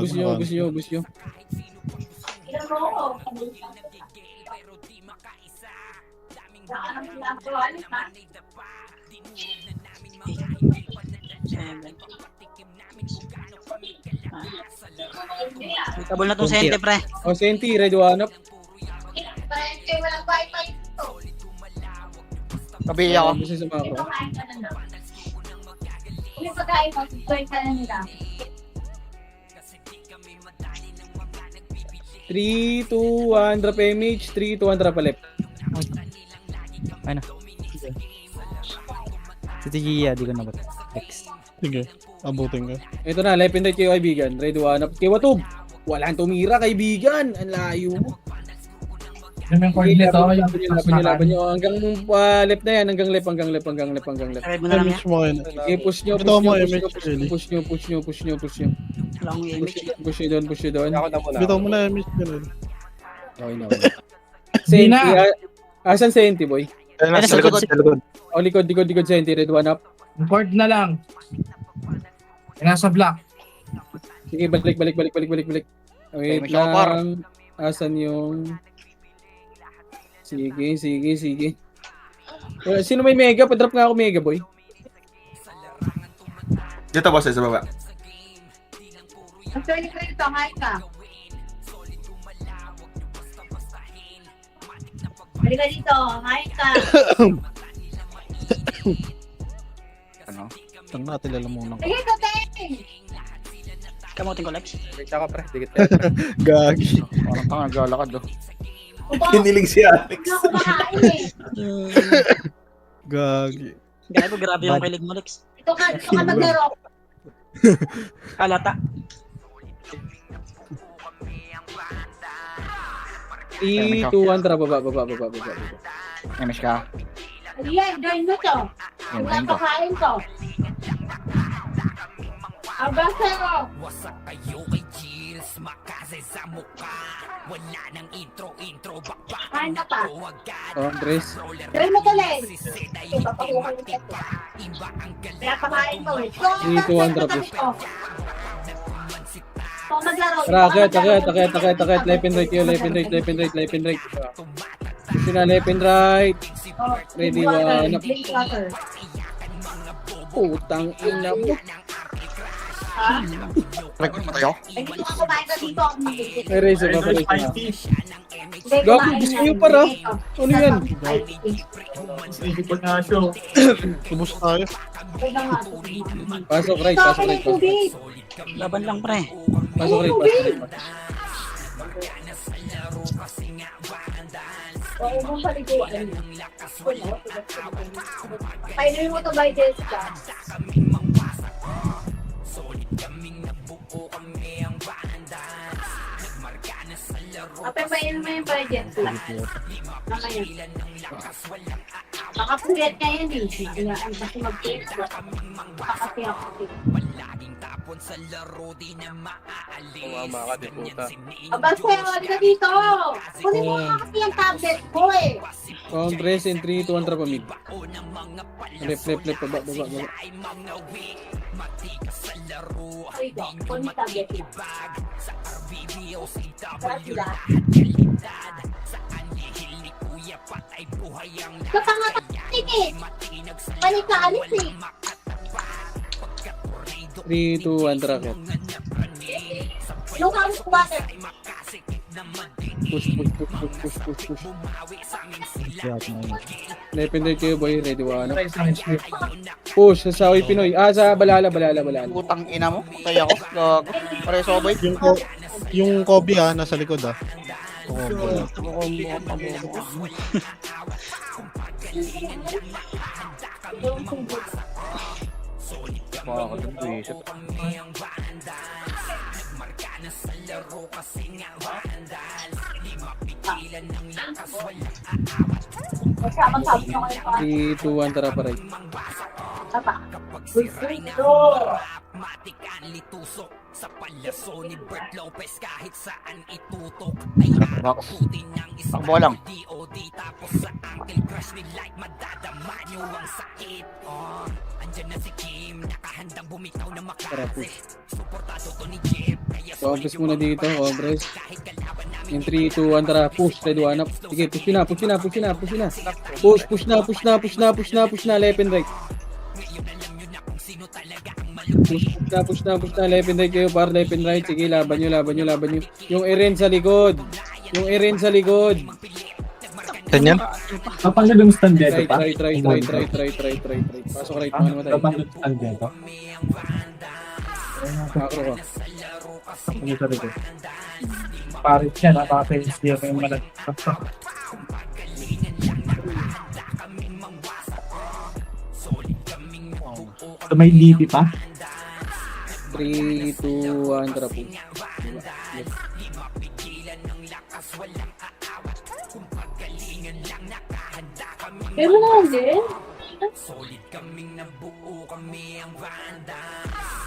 7. Tabol na tong sente, pre. O, senti, ready, 1, up. Tabi ako. Ubus nyo sa macro. Yung pagkain mo, join ka na nila. 3, 2, 1, drop image. 3, 2, 1, drop left. Ayun na. Si Gia, di ko na ba? Next. Sige, abutin ka. Ito na, left and right kayo, kaibigan. Ready, 1, up. Kiwatub. Walang tumira, kaibigan. Ang layo mo. Yung coordinate to, yung Laban nyo. Hanggang left na yan. Hanggang left. Revive mo na lang yan. Image mo ngayon. Okay, push nyo. Ito mo, image, really. Push nyo. Wala akong image. Push nyo doon. Ako na muna. Bitaw mo na image ka rin. Okay na. Senti. Asan senti, boy? Ayun, Ayun, sa likod. O, likod, senti. Red, 1, up. Board na lang. Nasa block. Sige, balik. Wait May chopper. lang. Asan yung... Sige. Sino may mega? Padrop nga ako mega, boy. Dito boss, sa baba. Ang training ko ito, ngayon ka. Halika dito, ngayon ka. Ano? Tang natin lalamunan ko. Sige, tatay! Kamutin ko, Lex. Wait ako, pre. Dikit tayo. Gagi. Parang tanga, naglalakad oh. Kinilig si Alex. Hindi ako makain eh. Gagi. Grabe yung kilig mo, Lex. Ito ka maglaro. Kalata. 3, 2, 1, tara, baba. Image ka. Ayan, join mo to. Ang pakain to. Abasero. Wasak kayo kay Gilles, makasay sa mukha. Wala nang intro, bakbak. Kain ka pa. Andres. Try mo tuloy. Ito, papakuha yung ito. Kaya pakain mo. 3, 2, 1, drop. Tara, akit. Left and right yun, left and right. Push na, left and right. Ready, one. Putang ina mo. Record mo tayo? May razor pa, Gago, gusto nyo para. Ano yan? Subos tayo. Pasok right. Laban lang pre. Pasok right. Painuin mo to by Jessica. Apay, painuin mo yung by Jessica. Mamaya. Nakapuyat ka yan eh. Kaya ang kasi mag-puyat ko. Kakasi ako. Tumama ka, di puta. Aba, sa'yo, wali ka dito. Kunin mo nga kasi yung tablet ko eh. Compress in 3, 2, 1, trap mid. Left, baba. Ay, kunin tablet na. Para sila. Kapangatakin eh. Balik ka alis eh. 3, 2, 1, trap it. Yung house water. Push. Left and right kayo, boy. Ready, one. Push, sa Saoy Pinoy. Sa Balala. Putang ina mo. Tayo ako. Gago. Pare soboy. Yung Kobe nasa likod Magsabi nyo kayo pa. 3, 2, 1, tara pa right. Apa? sa palyaso ni Bert Lopez kahit saan itutok Box. Takbo lang. DOD tapos sa ankle crush ni like madadama nyo ang sakit andyan na si Kim nakahandang bumitaw na maklase suportado to ni Jeff kaya Compress muna dito, compress. In 3, 2, 1, tara. Push, ready, one up. Sige, push na. Push na. Left and right. Push na. Left and right kayo, par left and right. Sige, laban nyo. Yung Eren sa likod. Ganyan? Kapag yung stand dito pa? Right. Pasok right, mga naman tayo. Kapag yung stand dito? Makro ka. Ano sa dito? Parit siya, napaka-face niya yung malag. So may lipi pa? 3, 2, 1, tara po. Pero naman din. solid kaming nabuo kami ang banda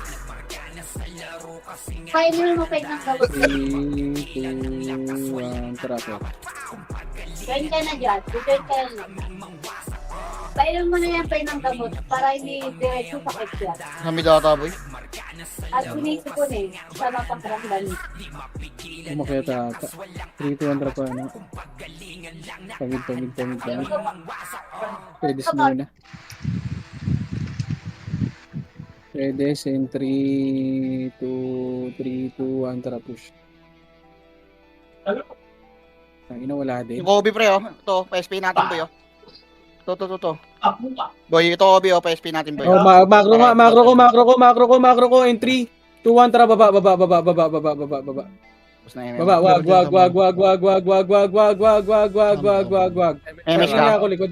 nagmarka na sa laro kasi nga Painuin mo kayo ng gawin. 3, 2, 1, tara po. Join ka na dyan. Join ka na. Painuin mo na yan tayo ng gamot para hindi diretso sakit yan. Kami data boy. At sinisip ko na eh. Sa mapakaramdam. Umakyat ata. 3, 2, 1, tara po. Pamid. Pwede muna. Pwede in 3, 2, 1, tara push. Ang ina wala din. Yung Kobe pre Ito, PSP natin boy Ito. Boy, ito Kobe PSP natin boy. Oh, macro ko in 3, 2, 1, tara baba. Tapos na yun. Baba, wag. MS Patingin ka. ako likod.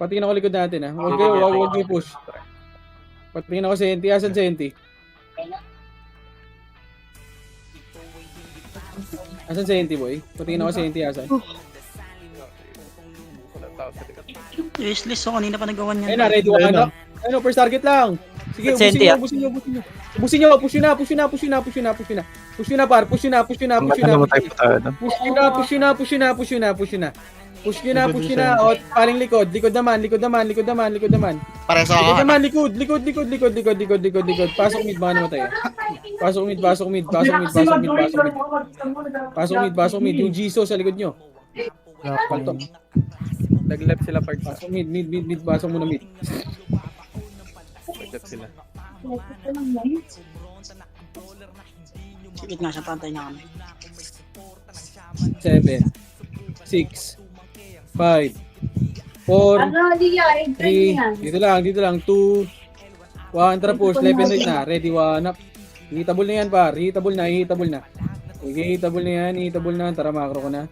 Patingin ako likod natin ha. Huwag kayo push. Patingin ako Senti. Asan Senti? Asan Senti boy? Patingin ako Senti asan? Useless kanina pa nagawa niyan. Ayun na, ready one up. Ayun, first target lang. Sige, ubusin nyo. Push na, par. Push na. Namatay po tayo. No? Push na. Push nyo na, push nyo na. O, paling likod. Likod naman. Pareso ako. Likod naman, likod. Pasok mid, baka namatay. Pasok mid. Pasok mid. Yung Jisoo sa likod nyo. Paltok. Nag-left sila part. Pasok mid. Pasok muna mid. Nag-left sila. Sikit nga siya, pantay na kami. 7, 6, 5, 4, Ano, Lia, entry 3, yan. dito lang, 2, 1, tara push, left and right na, ready, 1 up. Hitable na yan par, hitable na. Okay, hitable na, tara macro ko na.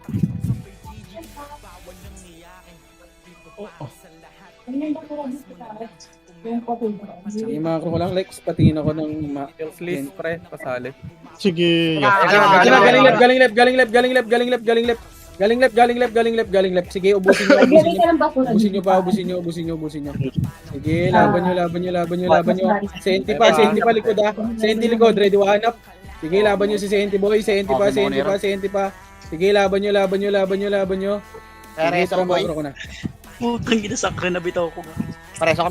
Sige, macro ko lang, Lex, patingin ako ng Yung sleeve, pre, pasali. Sige. galing left. Sige, ubusin nyo. Sige, laban nyo. Senti pa likod ha. Senti likod, ready, 1 up. Sige, laban nyo si Senti boy, Senti pa. Sige, laban nyo. Pareso ko, boy. Macro ko na. Putang ina, sakre na bitaw ko. Pareso.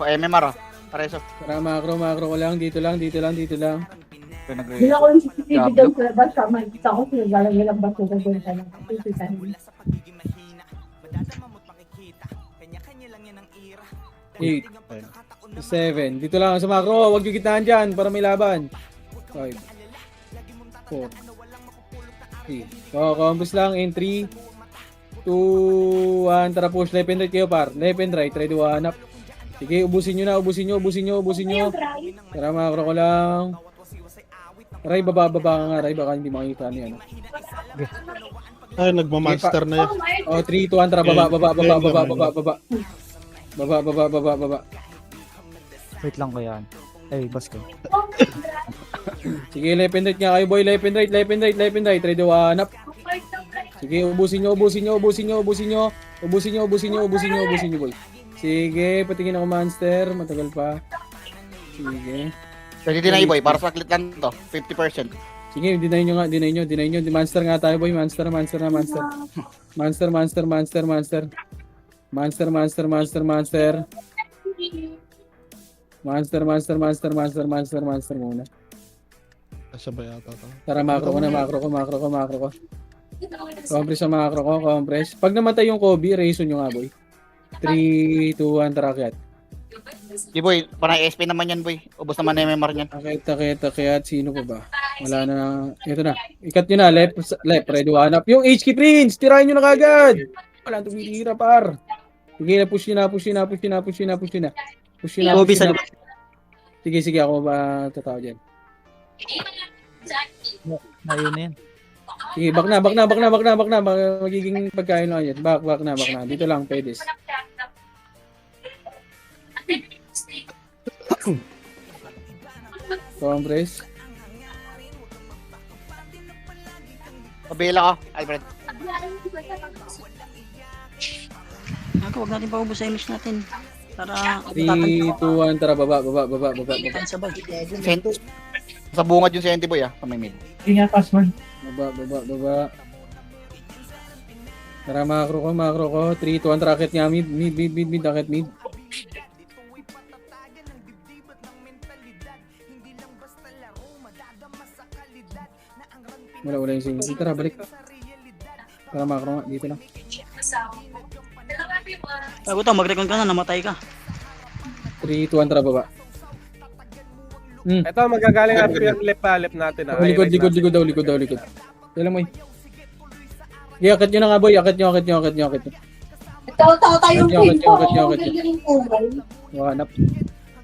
MMR, oh. Pareso. Tara, macro ko lang, dito lang. Hindi ako yung CCTV doon sa labas. Makikita ko sila galang ilang baso doon sa lang. 8, 7, dito lang sa macro, huwag yung gitnaan dyan para may laban. 5, 4, 3, combos lang in 3, 2, 1, tara push, left and right kayo par, left and right, ready, 1 up. Sige, ubusin nyo. Tara macro ko lang. Ray, baba ka nga, Ray, baka hindi makikita niya. Ay, nagmamonster na yan. Oh, 3, 2, 1, tara, baba. Wait lang ko yan. Ay, bas ko. Sige, left and right nga kayo, boy. Left and right. Ready, 1 up. Sige, ubusin nyo, boy. Sige, patingin ako monster. Matagal pa. Sige. Pwede dinay, boy. Para sa klit lang to. 50%. Sige, dinay nyo. Monster nga tayo, boy. Monster. Monster. Monster muna. Sabay ata to. Tara, macro ko. Compress sa macro ko, compress. Pag namatay yung Kobe, raison nyo nga, boy. 3, 2, 1, tara, akyat. Di, boy. Parang SP naman yan, boy. Ubos naman na MMR niyan. Akyat. Sino pa ba? Wala na. Ito na. Ikat nyo na, left, ready, 1 up. Yung HK Prince, tirahin nyo na kagad. Wala tumitira, par. Sige, push nyo na. Sige, ako ba tatao dyan? Ayun na yan. Sige, back na. Magiging pagkain lang yan. Back na. Dito lang, pedes. Compress. Pabila ko, Alfred. Huwag natin paubos sa image natin. Para 3, 2, 1, tara, baba. sabay. Sa bungad yung Senti, boy, ah. Sa may mid. Ingat, password. Baba. Tara, macro ko. 3, 2, 1, tara, akit nga, mid, akit mid. Wala yung single. Tara, balik. Tara, macro nga, dito lang. Bago to, mag-recon ka na, namatay ka. 3, 2, 1, tara, baba. Ito, magagaling after yung left natin. Likod daw. Kailan mo akit nyo na nga, boy. Akit nyo. Tayo yung kulay. Hanap.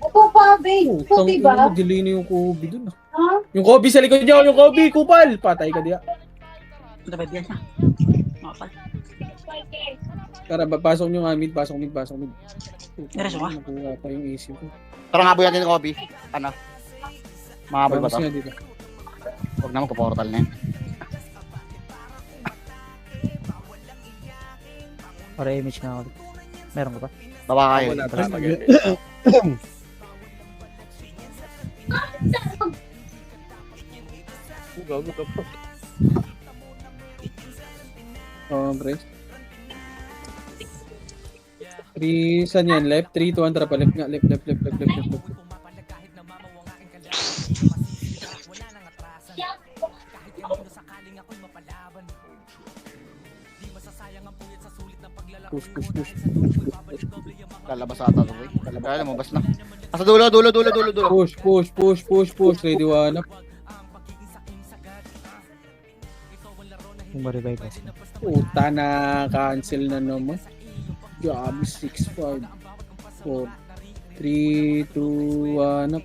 Ito pa, babe. Ito, diba? Delay na yung Kobe dun. Ha? Yung Kobe sa likod nyo. Yung Kobe, kupal. Patay ka diya. Ito ba yan siya? Makapal. Tara, pasok nyo nga, mid. Diretso ka? Nakuha pa yung issue ko. Tara nga, boy, natin yung Kobe. Ano? Mga boy ba to? Dito. Huwag naman, kaportal na yan. Para image nga ako. Meron ka ba? Baba kayo. Go. Compress. 3, saan yan? Left, 3, 2, antra pa. Left nga, left. Push. Lalabas ata to, boy. Kaya lumabas na. Nasa dulo. Push. Ready, one up. Bumari-bye ko. Puta na, cancel na naman. Grabe, 6-5. 4, 3, 2, 1 up.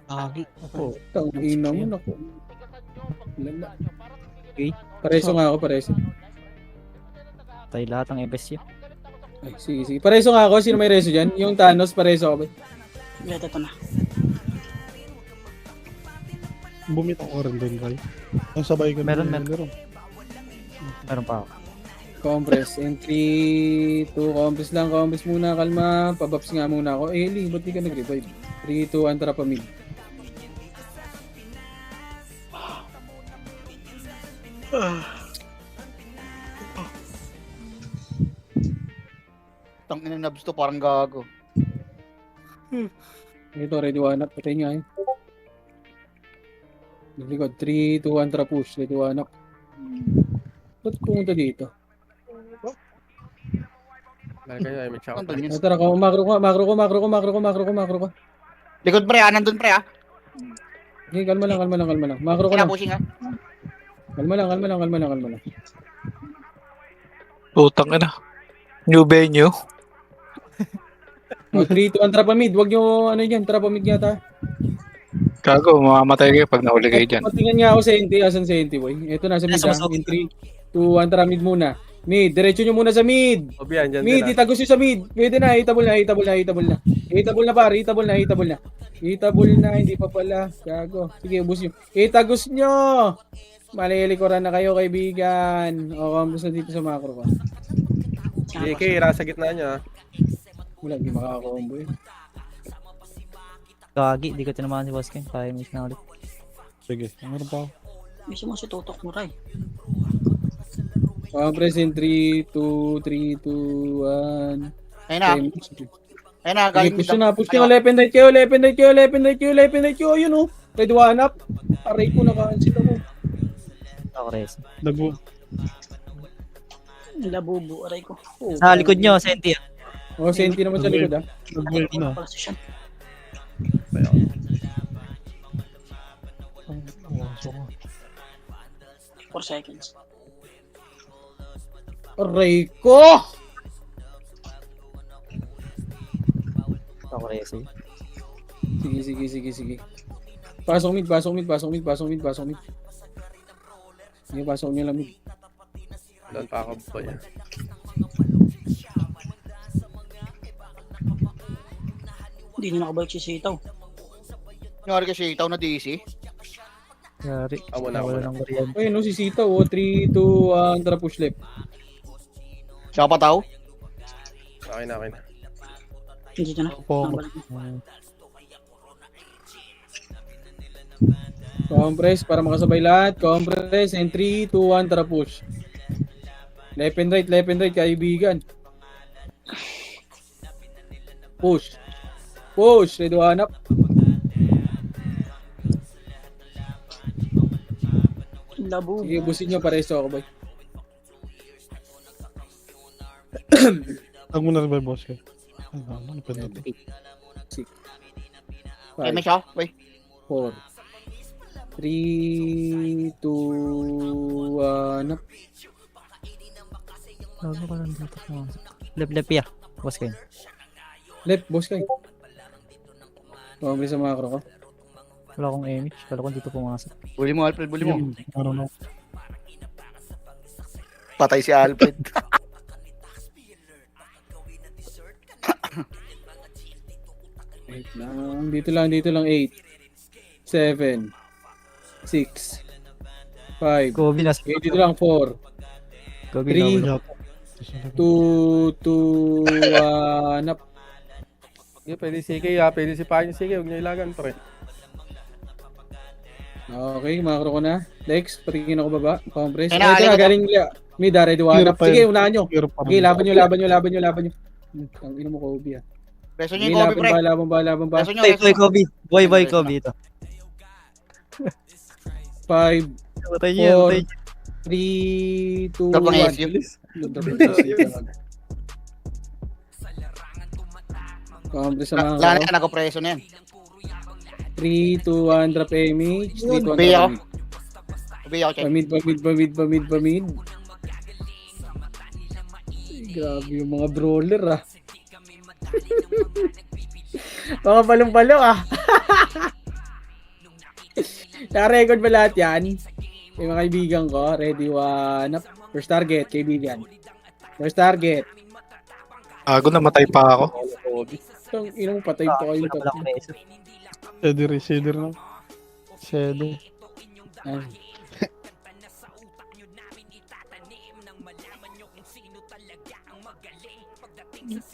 Agi. Oh, tangina mo na ko. Lala. Okay. Pareso nga ako, pareso. Tayo lahat ng FS yun. Ay, sige. Pareso nga ako. Sino may reso dyan? Yung Thanos, pareso ako. Ito na. Bumitaw ko rin doon, Ray. Ang sabay ko Meron pa ako. Compress. Entry 2. Compress lang. Compress muna. Kalma. Pabaps nga muna ako. Eh, Eli, ba't di ka nag-revive? 3, 2, antra pa mid. Tangina ng nabs to, parang gago. Ito, ready one up. Patay nga eh. Likod. 3, 2, antra push. Ready one up. Ba't pumunta dito? Dahil kayo ay may tsaka. Tara, makro ko. Likod pre, nandun pre ah. Okay, kalma lang. Makro ko lang. Pushing ah. Kalma lang. Putang ina. New venue. Oh, 3, 2, antra pa mid. Wag nyo, ano yan, trapa mid yata. Gago, mamamatay kayo pag nahuli kayo dyan. Patingnan nga ako sa NT, asan sa NT boy? Ito na sa mid ha. In 3, 2, antra mid muna. Mid, diretso nyo muna sa mid. Obian, dyan Mid, din itagos nyo sa mid. Pwede na, hitable na. Hitable na, hindi pa pala. Gago. Sige, ubus nyo. Itagos nyo. Malilikuran na kayo, kaibigan. O, kampus na dito sa macro ko. JK, sa gitna niya. Wala, hindi makaka-combo eh. Gagi, di ko tinamaan si Boss Ken. Kaya miss na ulit. Sige, meron pa ako. Miss mo si Tutok mo, Ray. Present 3, 2, 1. Ayun na. Ayun na, galing Push nyo, left and right kayo. Yun o. Ready one up. Aray ko, naka-answer ako. Ako res. Labubo, aray ko. Sa likod nyo, Senti. O, Senti naman sa likod ah. Nag-wait na. Position. 4 seconds. Aray ko! Ako res eh. Sige. Pasok mid. Sige, pasok nyo lang mid. Doon pa ako po niya. Hindi na nakabalik si Sitaw. Nangyari kasi itaw na DC. Yari. Wala. Wala ng variant. Ayun no, si Sita o. 3, 2, 1, antra push left. Siya pa tao. Okay na. Dito na. Compress para makasabay lahat. Compress and 3, 2, 1, tara push. Left and right, kaibigan. Push. Ready one up. Labubo. Sige, busin nyo pareso ako, boy. Tag mo na rin ba, boss? Ano pa natin? 6, Okay, 5, may siya. Boy. 4, 3, 2, 1 up. Lalo ka lang dito. Left ya. Boss Ken. Left, boss kayo. Compress sa macro ko. Wala akong image. Kala ko dito pumasok. Bully mo, Alfred. Bully mo. Ano. Patay si Alfred. Wait lang. Dito lang. 8, 7, 6, 5. Kobe na. Dito lang 4, Kobe 3, na. 2, 1 up. Pwede si CK ha. Pwede si Panyo CK. Huwag niyo ilagan pre. Okay, makro ko na. Lex, patingin ako baba. Compress. Kaya Ito na, galing mid, ready one up. Sige, unahan nyo. Hero pa Sige, rin. laban nyo. Ang ino mo, Kobe, ah. Preso nyo Sige, yung Kobe, pre. laban ba. Preso nyo, Boy, preso nyo. Kobe. Boy, Kobe ito. 5, Patay niyo, 3, 2, Drop ng 1. ASU. Compress sa mga Wala na yan, nagko-preso na yan. 3, 2, 1, drop image. 3, 2, 1, Ubi ako. drop Ubi ako, check. Pamid. Grabe yung mga brawler, ah. Mga balong-balong, ah. Naka-record ba lahat yan? Yung mga kaibigan ko, ready one up. First target, kaibigan. First target. Gago, namatay pa ako. Itong inong patay pa kayo. Wala ko preso. Shader na. Shader. Ay.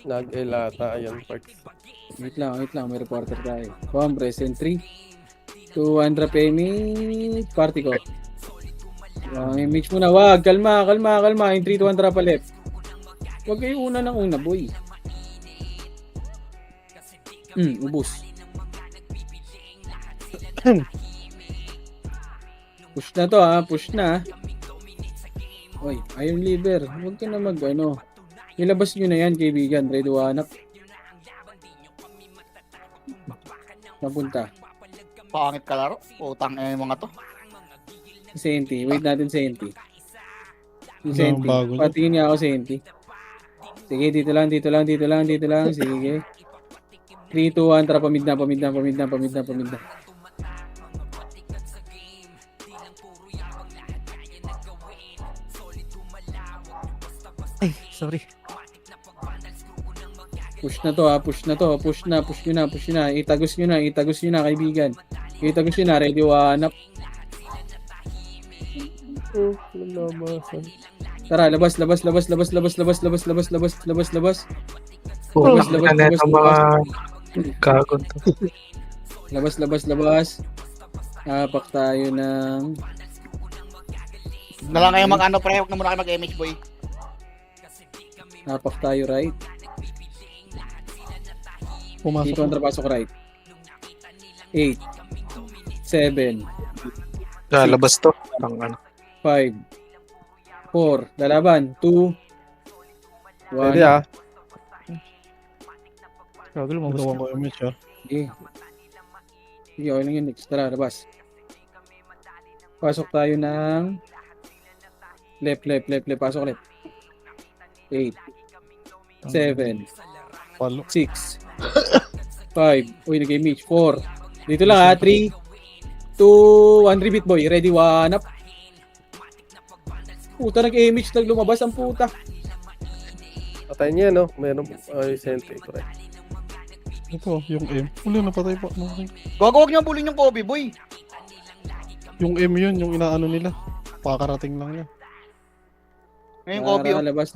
Nag-elata, ayan, part. Wait lang. May reporter tayo. Compress in 3, 2, 1, drop image. Party ko. Image muna. Wag, kalma. In 3, 2, 1, drop left. Huwag kayo una ng una, boy. Ubus. Push na to, ha. Push na. Oy, Iron Liver. Huwag ka na mag-ano. Ilabas nyo na yan, kaibigan. Ready one up. Mapunta. Pangit ka laro. Utang yung mga to. Senti. Wait natin, Senti. Wala Senti. akong bago niya. Patingin niya ako, Senti. Sige, dito lang. Sige. 3, 2, 1. Tara, pamid na. Ay, sorry. Push na to, ha. Push nyo na. Itagos nyo na, kaibigan. Itagos nyo na. Ready one up. Tara, labas. Ano na itong mga gago to. Labas. Apak tayo ng... Na lang kayo mag-ano, pre. Huwag na muna kayo mag-MH, boy. Apak tayo right. Pumasok Dito ang trapasok right. 8, 7, Lalabas to. Ang ano. 5, 4, lalaban, 2, 1. Pwede, ah. Gago, magawa ko image, ha. Sige, okay lang yun. Next, tara, labas. Pasok tayo ng left. Pasok left. 8, 7, Palo. 6, 5. Uy, nag-image. 4. Dito lang, ha. 3, 2, 1. Repeat, boy. Ready, one up. Puta, nag-image. Lumabas ang puta. Patay niya, no? Meron, ay, sentry, pre. Ito, yung M. Wala, napatay pa. Gago, huwag nyo bulin yung Kobe, boy. Yung M yun, yung inaano nila. Pakarating lang yan. Ngayon, Kobe, oh. Labas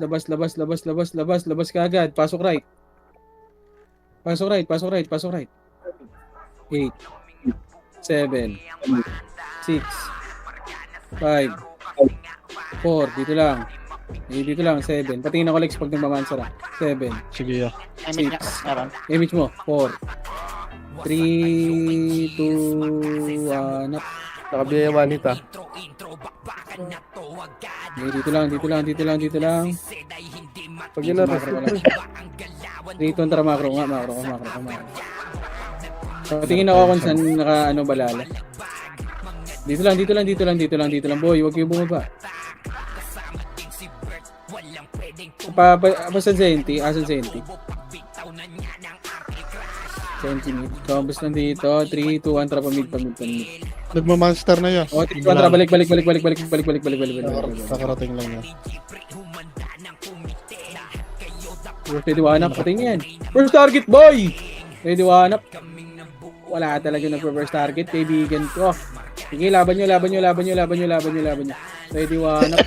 ka agad. Pasok right. 8, 7, 6, 5, 4. Dito lang. 7. Patingin ako, Lex, pag nagmamansara. 7. Sige, ya. MH niya. Meron. Image mo. 4, 3, 2, 1 up. Nakabiyaya one hit, ah. Dito lang. Pag yun na, Dito ang tara, makro nga. Patingin ako kung saan naka balala. Dito lang, boy. Huwag kayo bumaba. Asan Senti? Senti mid. Compass lang dito. 3, 2, 1. Tara, pamid. Nagmamonster na yan. O, 3, 2, 1. Tara, balik. Kakarating lang yan. Ready one up. Patingin. First target, boy! Ready one up. Wala talaga nag-first target. Kaibigan ko. Sige, laban nyo. Ready one up.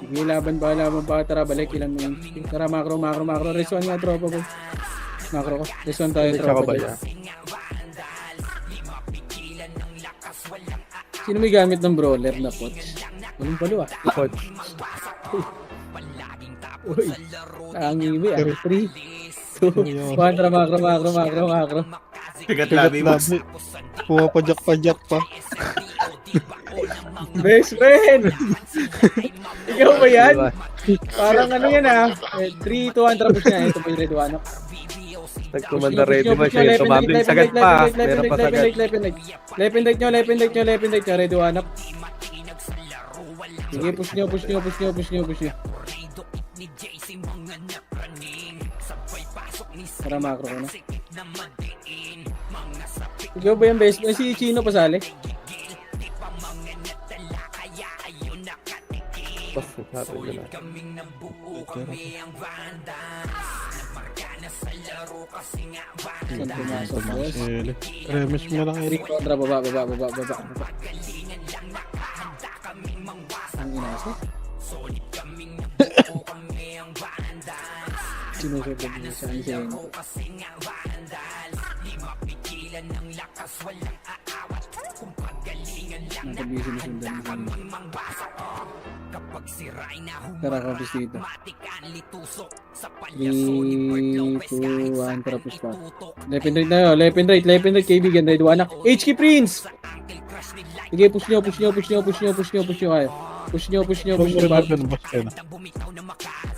Sige, laban pa. Tara, balik. Ilang minutes. Tara, macro. Resuan nga, tropa ko. Macro ko. This one tayo, Hindi siya tropa. kabaya. Sino may gamit ng brawler na pots? Walang palo ah. Coach. Uy, nangiwi ah. 3, 2, 1, macro. Tigat labi, boss. Labi. Pumapajak-pajak pa. Best friend! Ikaw ba yan? Parang ano yan ah. 3, 2, 1, tapos na. Ito po yung red one. Nagkumanda ready mo siya. Tumabling sagad pa. Meron pa sagad. Left and right nyo. Ready one up. Sige, push nyo. Para macro ko na. Ikaw ba yung best? Si Chino pasali? Bas, natin yun na. Saan pumasok, boss? Remes mo na lang, Eric. Kontra, baba. Ang inasa? Sinusod na dito sa akin. Nakabisi na sundan mo. Tara, kapis dito. 3, 2, 1, tara, push pa. Left and right, kaibigan. Ready, anak. HK Prince! Sige, push nyo kayo. Push nyo.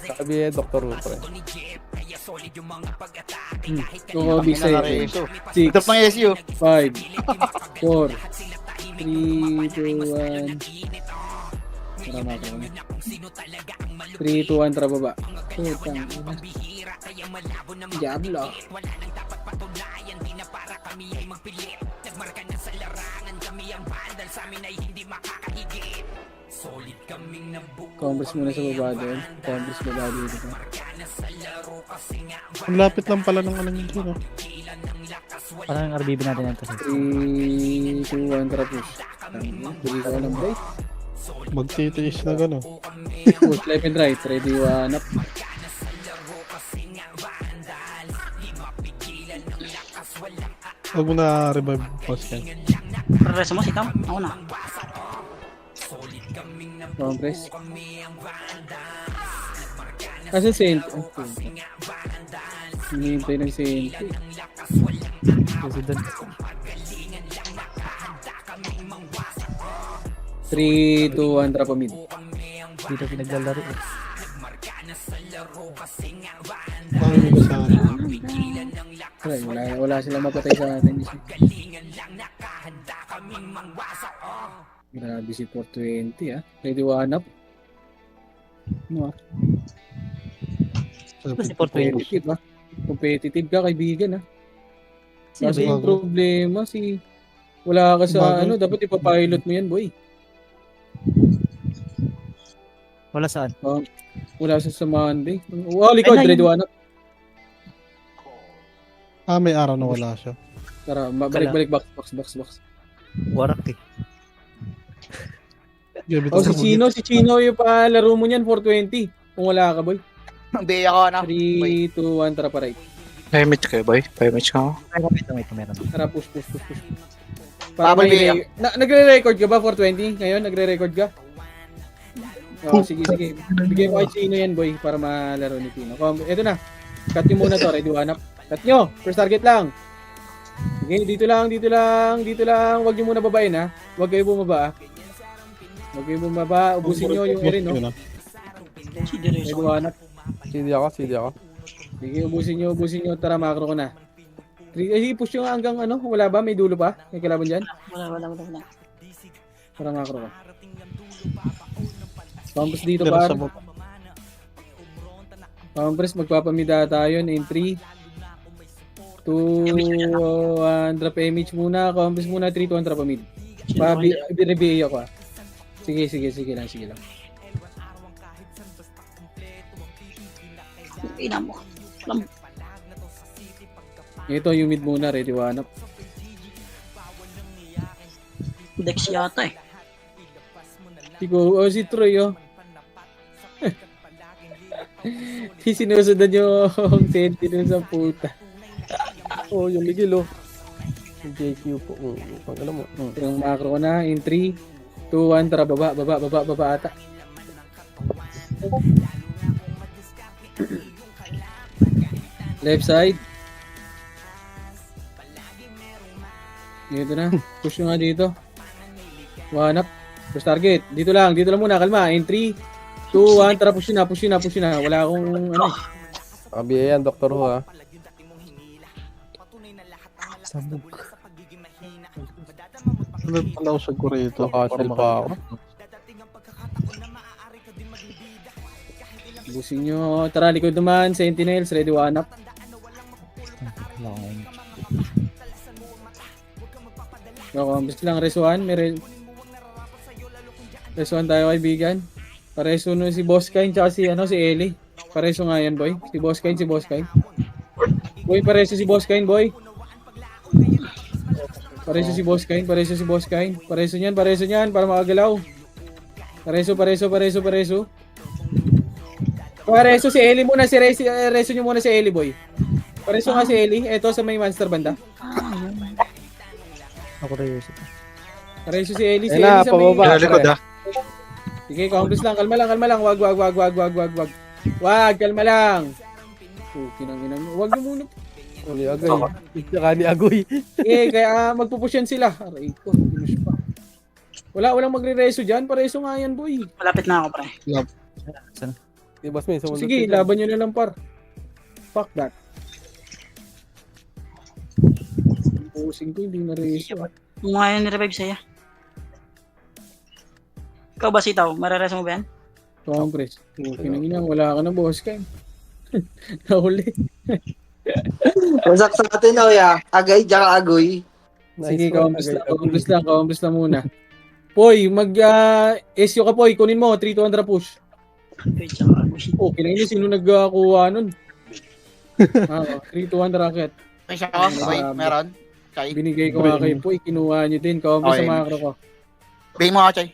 Sabi eh, Dr. Ultra. Kobe 7, 6, Drop ng SU. 5, 4, 3, 2, 1. Tara, macro na. 3, 2, 1, tara, baba. Putang ina. Diablo. Converse muna sa baba doon. Converse baba dito. Ang lapit lang pala ng ano nyo dito. Parang yung RBB natin ito. 3, 2, 1, tara, push. Bili ka ng break. Magtitiis na gano'n. Push left and right. Ready, one up. Huwag mo na revive boss yan. Progreso mo, sitaw. Ako na. Compress. Kasi Saint. Hinihintay ng Saint. Kasi doon. 3, 2, 1, trap mid. Dito pinaglalaro eh. Ano ba sa akin? Wala silang mapatay sa atin. Grabe si 420 ah. Ready, one up. Ano ah? Si 420. Competitive ah. Competitive ka, kaibigan ah. Sino Kasi ba yung problema wala ka sa dapat ipapilot mo yan, boy. Wala saan? Wala sa Monday. Likod, ready, one up. May araw na wala siya. Tara, balik, box. Warak eh. Si Chino yung palaro mo niyan, 420. Kung wala ka, boy. Beya ko na. 3, 2, 1, tara pa right. Pay-match kayo, boy. Pay-match ka ako. Meron. Tara, push. Nagre-record ka ba 420? Ngayon, nagre-record ka? Sige. Bigyan ko kay Chino yan, boy, para malaro ni Pino. Ito na. Cut nyo muna to, ready, one up. Cut nyo. First target lang. Sige, dito lang. Huwag nyo muna babain, ha. Huwag kayo bumaba, Ubusin nyo yung area, no? Ready, one up. CD ako. Sige, ubusin nyo. Tara, macro ko na. Push nyo hanggang ano? Wala ba? May dulo pa? May kalaban dyan? Wala. Tara, macro ko. Pampus dito, par. Pampus, magpapamida tayo in 3, 2, 1, drop image muna. Pampus muna, 3, 2, 1, drop mid. Review ako, Sige lang. Ina mo. Ito yung mid muna, ready, one up. Dex yata eh. Si Troy, oh. Sinusundan yung sentinel sa puta. Oh, yung Miguel, oh. Yung JQ po. Pang alam mo. Yung macro ko na. In 3, 2, 1. Tara, baba ata. Left side. Dito na. Push nyo nga dito. One up. Push target. Dito lang muna. Kalma. In 3, 2, 1. Tara, push na. Wala akong ano. Kabiya yan, Dr. Ho, ha. Sabog. Ano pala ako sa kurito? Nakasal pa ako. Busin nyo. Tara, likod naman. Sentinels. Ready, one up. Bis lang. Res 1. Res 1 tayo, kaibigan. Pareso no si Boss Kain tsaka si Eli. Pareso nga yan, boy. Si Boss Kain. Boy, pareso si Boss Kain, boy. Pareso si Boss Kain. Pareso niyan para makagalaw. Pareso si Eli muna, reso nyo muna si Eli, boy. Pareso nga si Eli. Eto sa may monster banda. Ako rin. Pareso si Eli. Ayun na, Eli sa may... pababa. Likod ah. Sige, complex lang. Kalma lang. Wag. Kalma lang. Kinang. Wag mo muna. Ni Agoy. Tsaka ni Agoy. Kaya magpupusyan sila. Aray ko. Pinush pa. Walang magre-reso dyan. Pareso nga yan, boy. Malapit na ako, pre. Di boss may sumunod. Sige, laban nyo na lang, par. Fuck that. Pusing ko, hindi na-reso. Kung ngayon ni-revive sa'yo. Ikaw ba sitaw? Mararesa mo ba yan? Compress. Kinang wala ka na, boss kayo. Nahuli. Wasak sa atin, ya. Agay, tsaka agoy. Sige, compress lang muna. Poy, SU ka, Poy. Kunin mo, 3-200 push. Okay, tsaka Oh, kinang sino nagkuha nun? 3-200 racket. May siya ko, boy. Meron. Chay. Binigay ko nga kay Poy, kinuha nyo din. Compress sa macro ko. Bigay mo ako, Chay.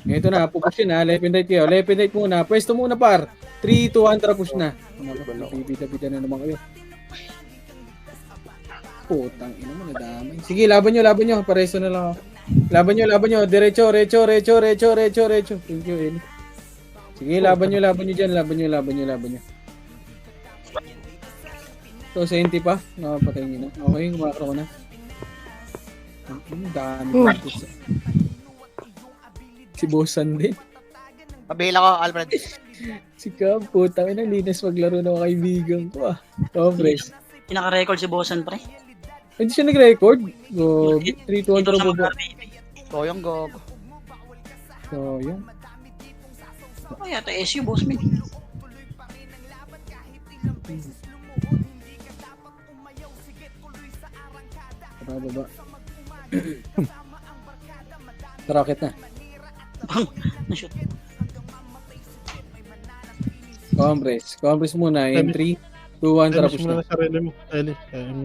Ito na, pupush na. Left and right kayo. Left and right muna. Pwesto muna, par. 3-200 push na. Bibita-bita na naman kayo. Putang ina mo, nadamay. Sige, laban nyo. Pareso na lang ako. Laban nyo. Diretso. Thank you, Eli. Sige, laban nyo dyan. Laban nyo. So, senti pa. Nakapatay nyo na. Okay, kumakro ko na. Ang dami ko. Si Bosan din. Pabila ko, Alfred. Si Cam, putang ina, linis maglaro ng kaibigan ko ah. Compres. Pinaka-record si Bosan, pre. Hindi siya nag-record. So, 3-200 po po. Toyong go. So, yun. Ay, ata SU, boss me. Baba. Rocket na. Na-shoot. Compres muna. In 3, 2, 1, tara, push na. Muna sa sarili mo. Eli.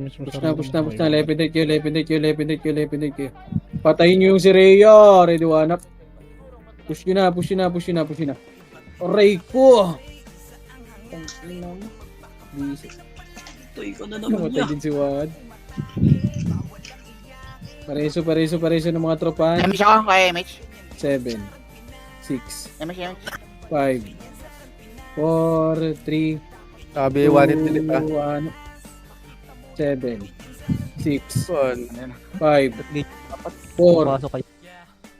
Push na. Left and right kayo. Patayin nyo yung si Rhea. Ready, one up. Push nyo na. Aray ko! Tangin na mo. Busy. Toy ko na naman Namatay niya. din si Wad. Pareso ng mga tropa. MH ako, kaya MH. 7, 6, MH. 5, 4, 3, Sabi, one hit delete, ha. 1, 7, 6, One. 5, 4, Pasok kayo.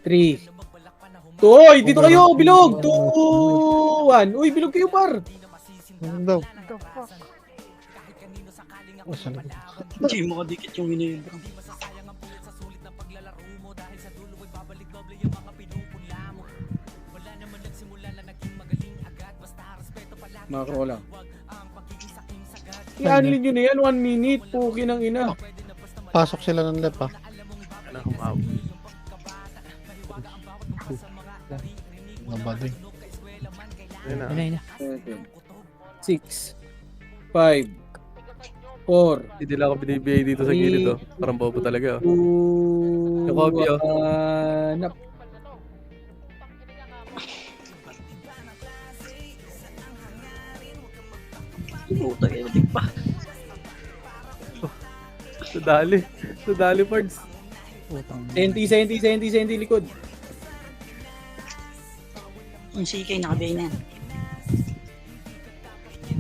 3. Toy, dito kayo, bilog! 2, 1. Uy, bilog kayo, par! Ano daw? Saan na? Hindi mo kadikit yung hinihil, bro. Macro lang. I-unlead nyo na yan, 1 minute. Puki ng ina. Pasok sila ng left ah. Mabading. Ayun na. 6, 5, 4, Hindi lang ako binibigay dito sa gilid, oh. Parang bobo talaga, oh. 2, Jacoby, oh. 1. Puta, hindi pa. Sudali. Sudali, Pards. Senti, likod. Yung CK, nakabiyay na yan.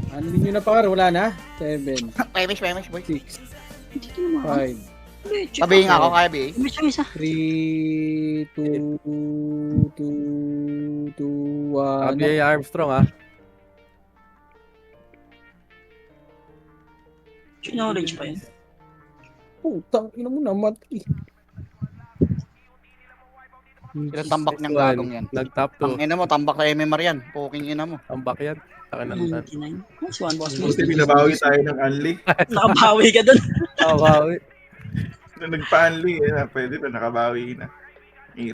Ano din nyo na par? Wala na? 7, Pemish, boy. 6, Hindi ko naman. 5, Sabihin nga ako, kaya BA. Miss yung isa. 3, 2, 1. Abiyay Armstrong, ha? Knowledge pa yun. Putang ina mo na, mati. Ilang tambak niyang gagong yan. Nag-top 2. Ang ina mo, tambak na MMR yan. Puking ina mo. Tambak yan. Taka na. 99. Nice one, boss. Buti binabawi tayo ng Anli. Nakabawi ka dun. Bawi. Nung nagpa-Anli, pwede na, nakabawi na.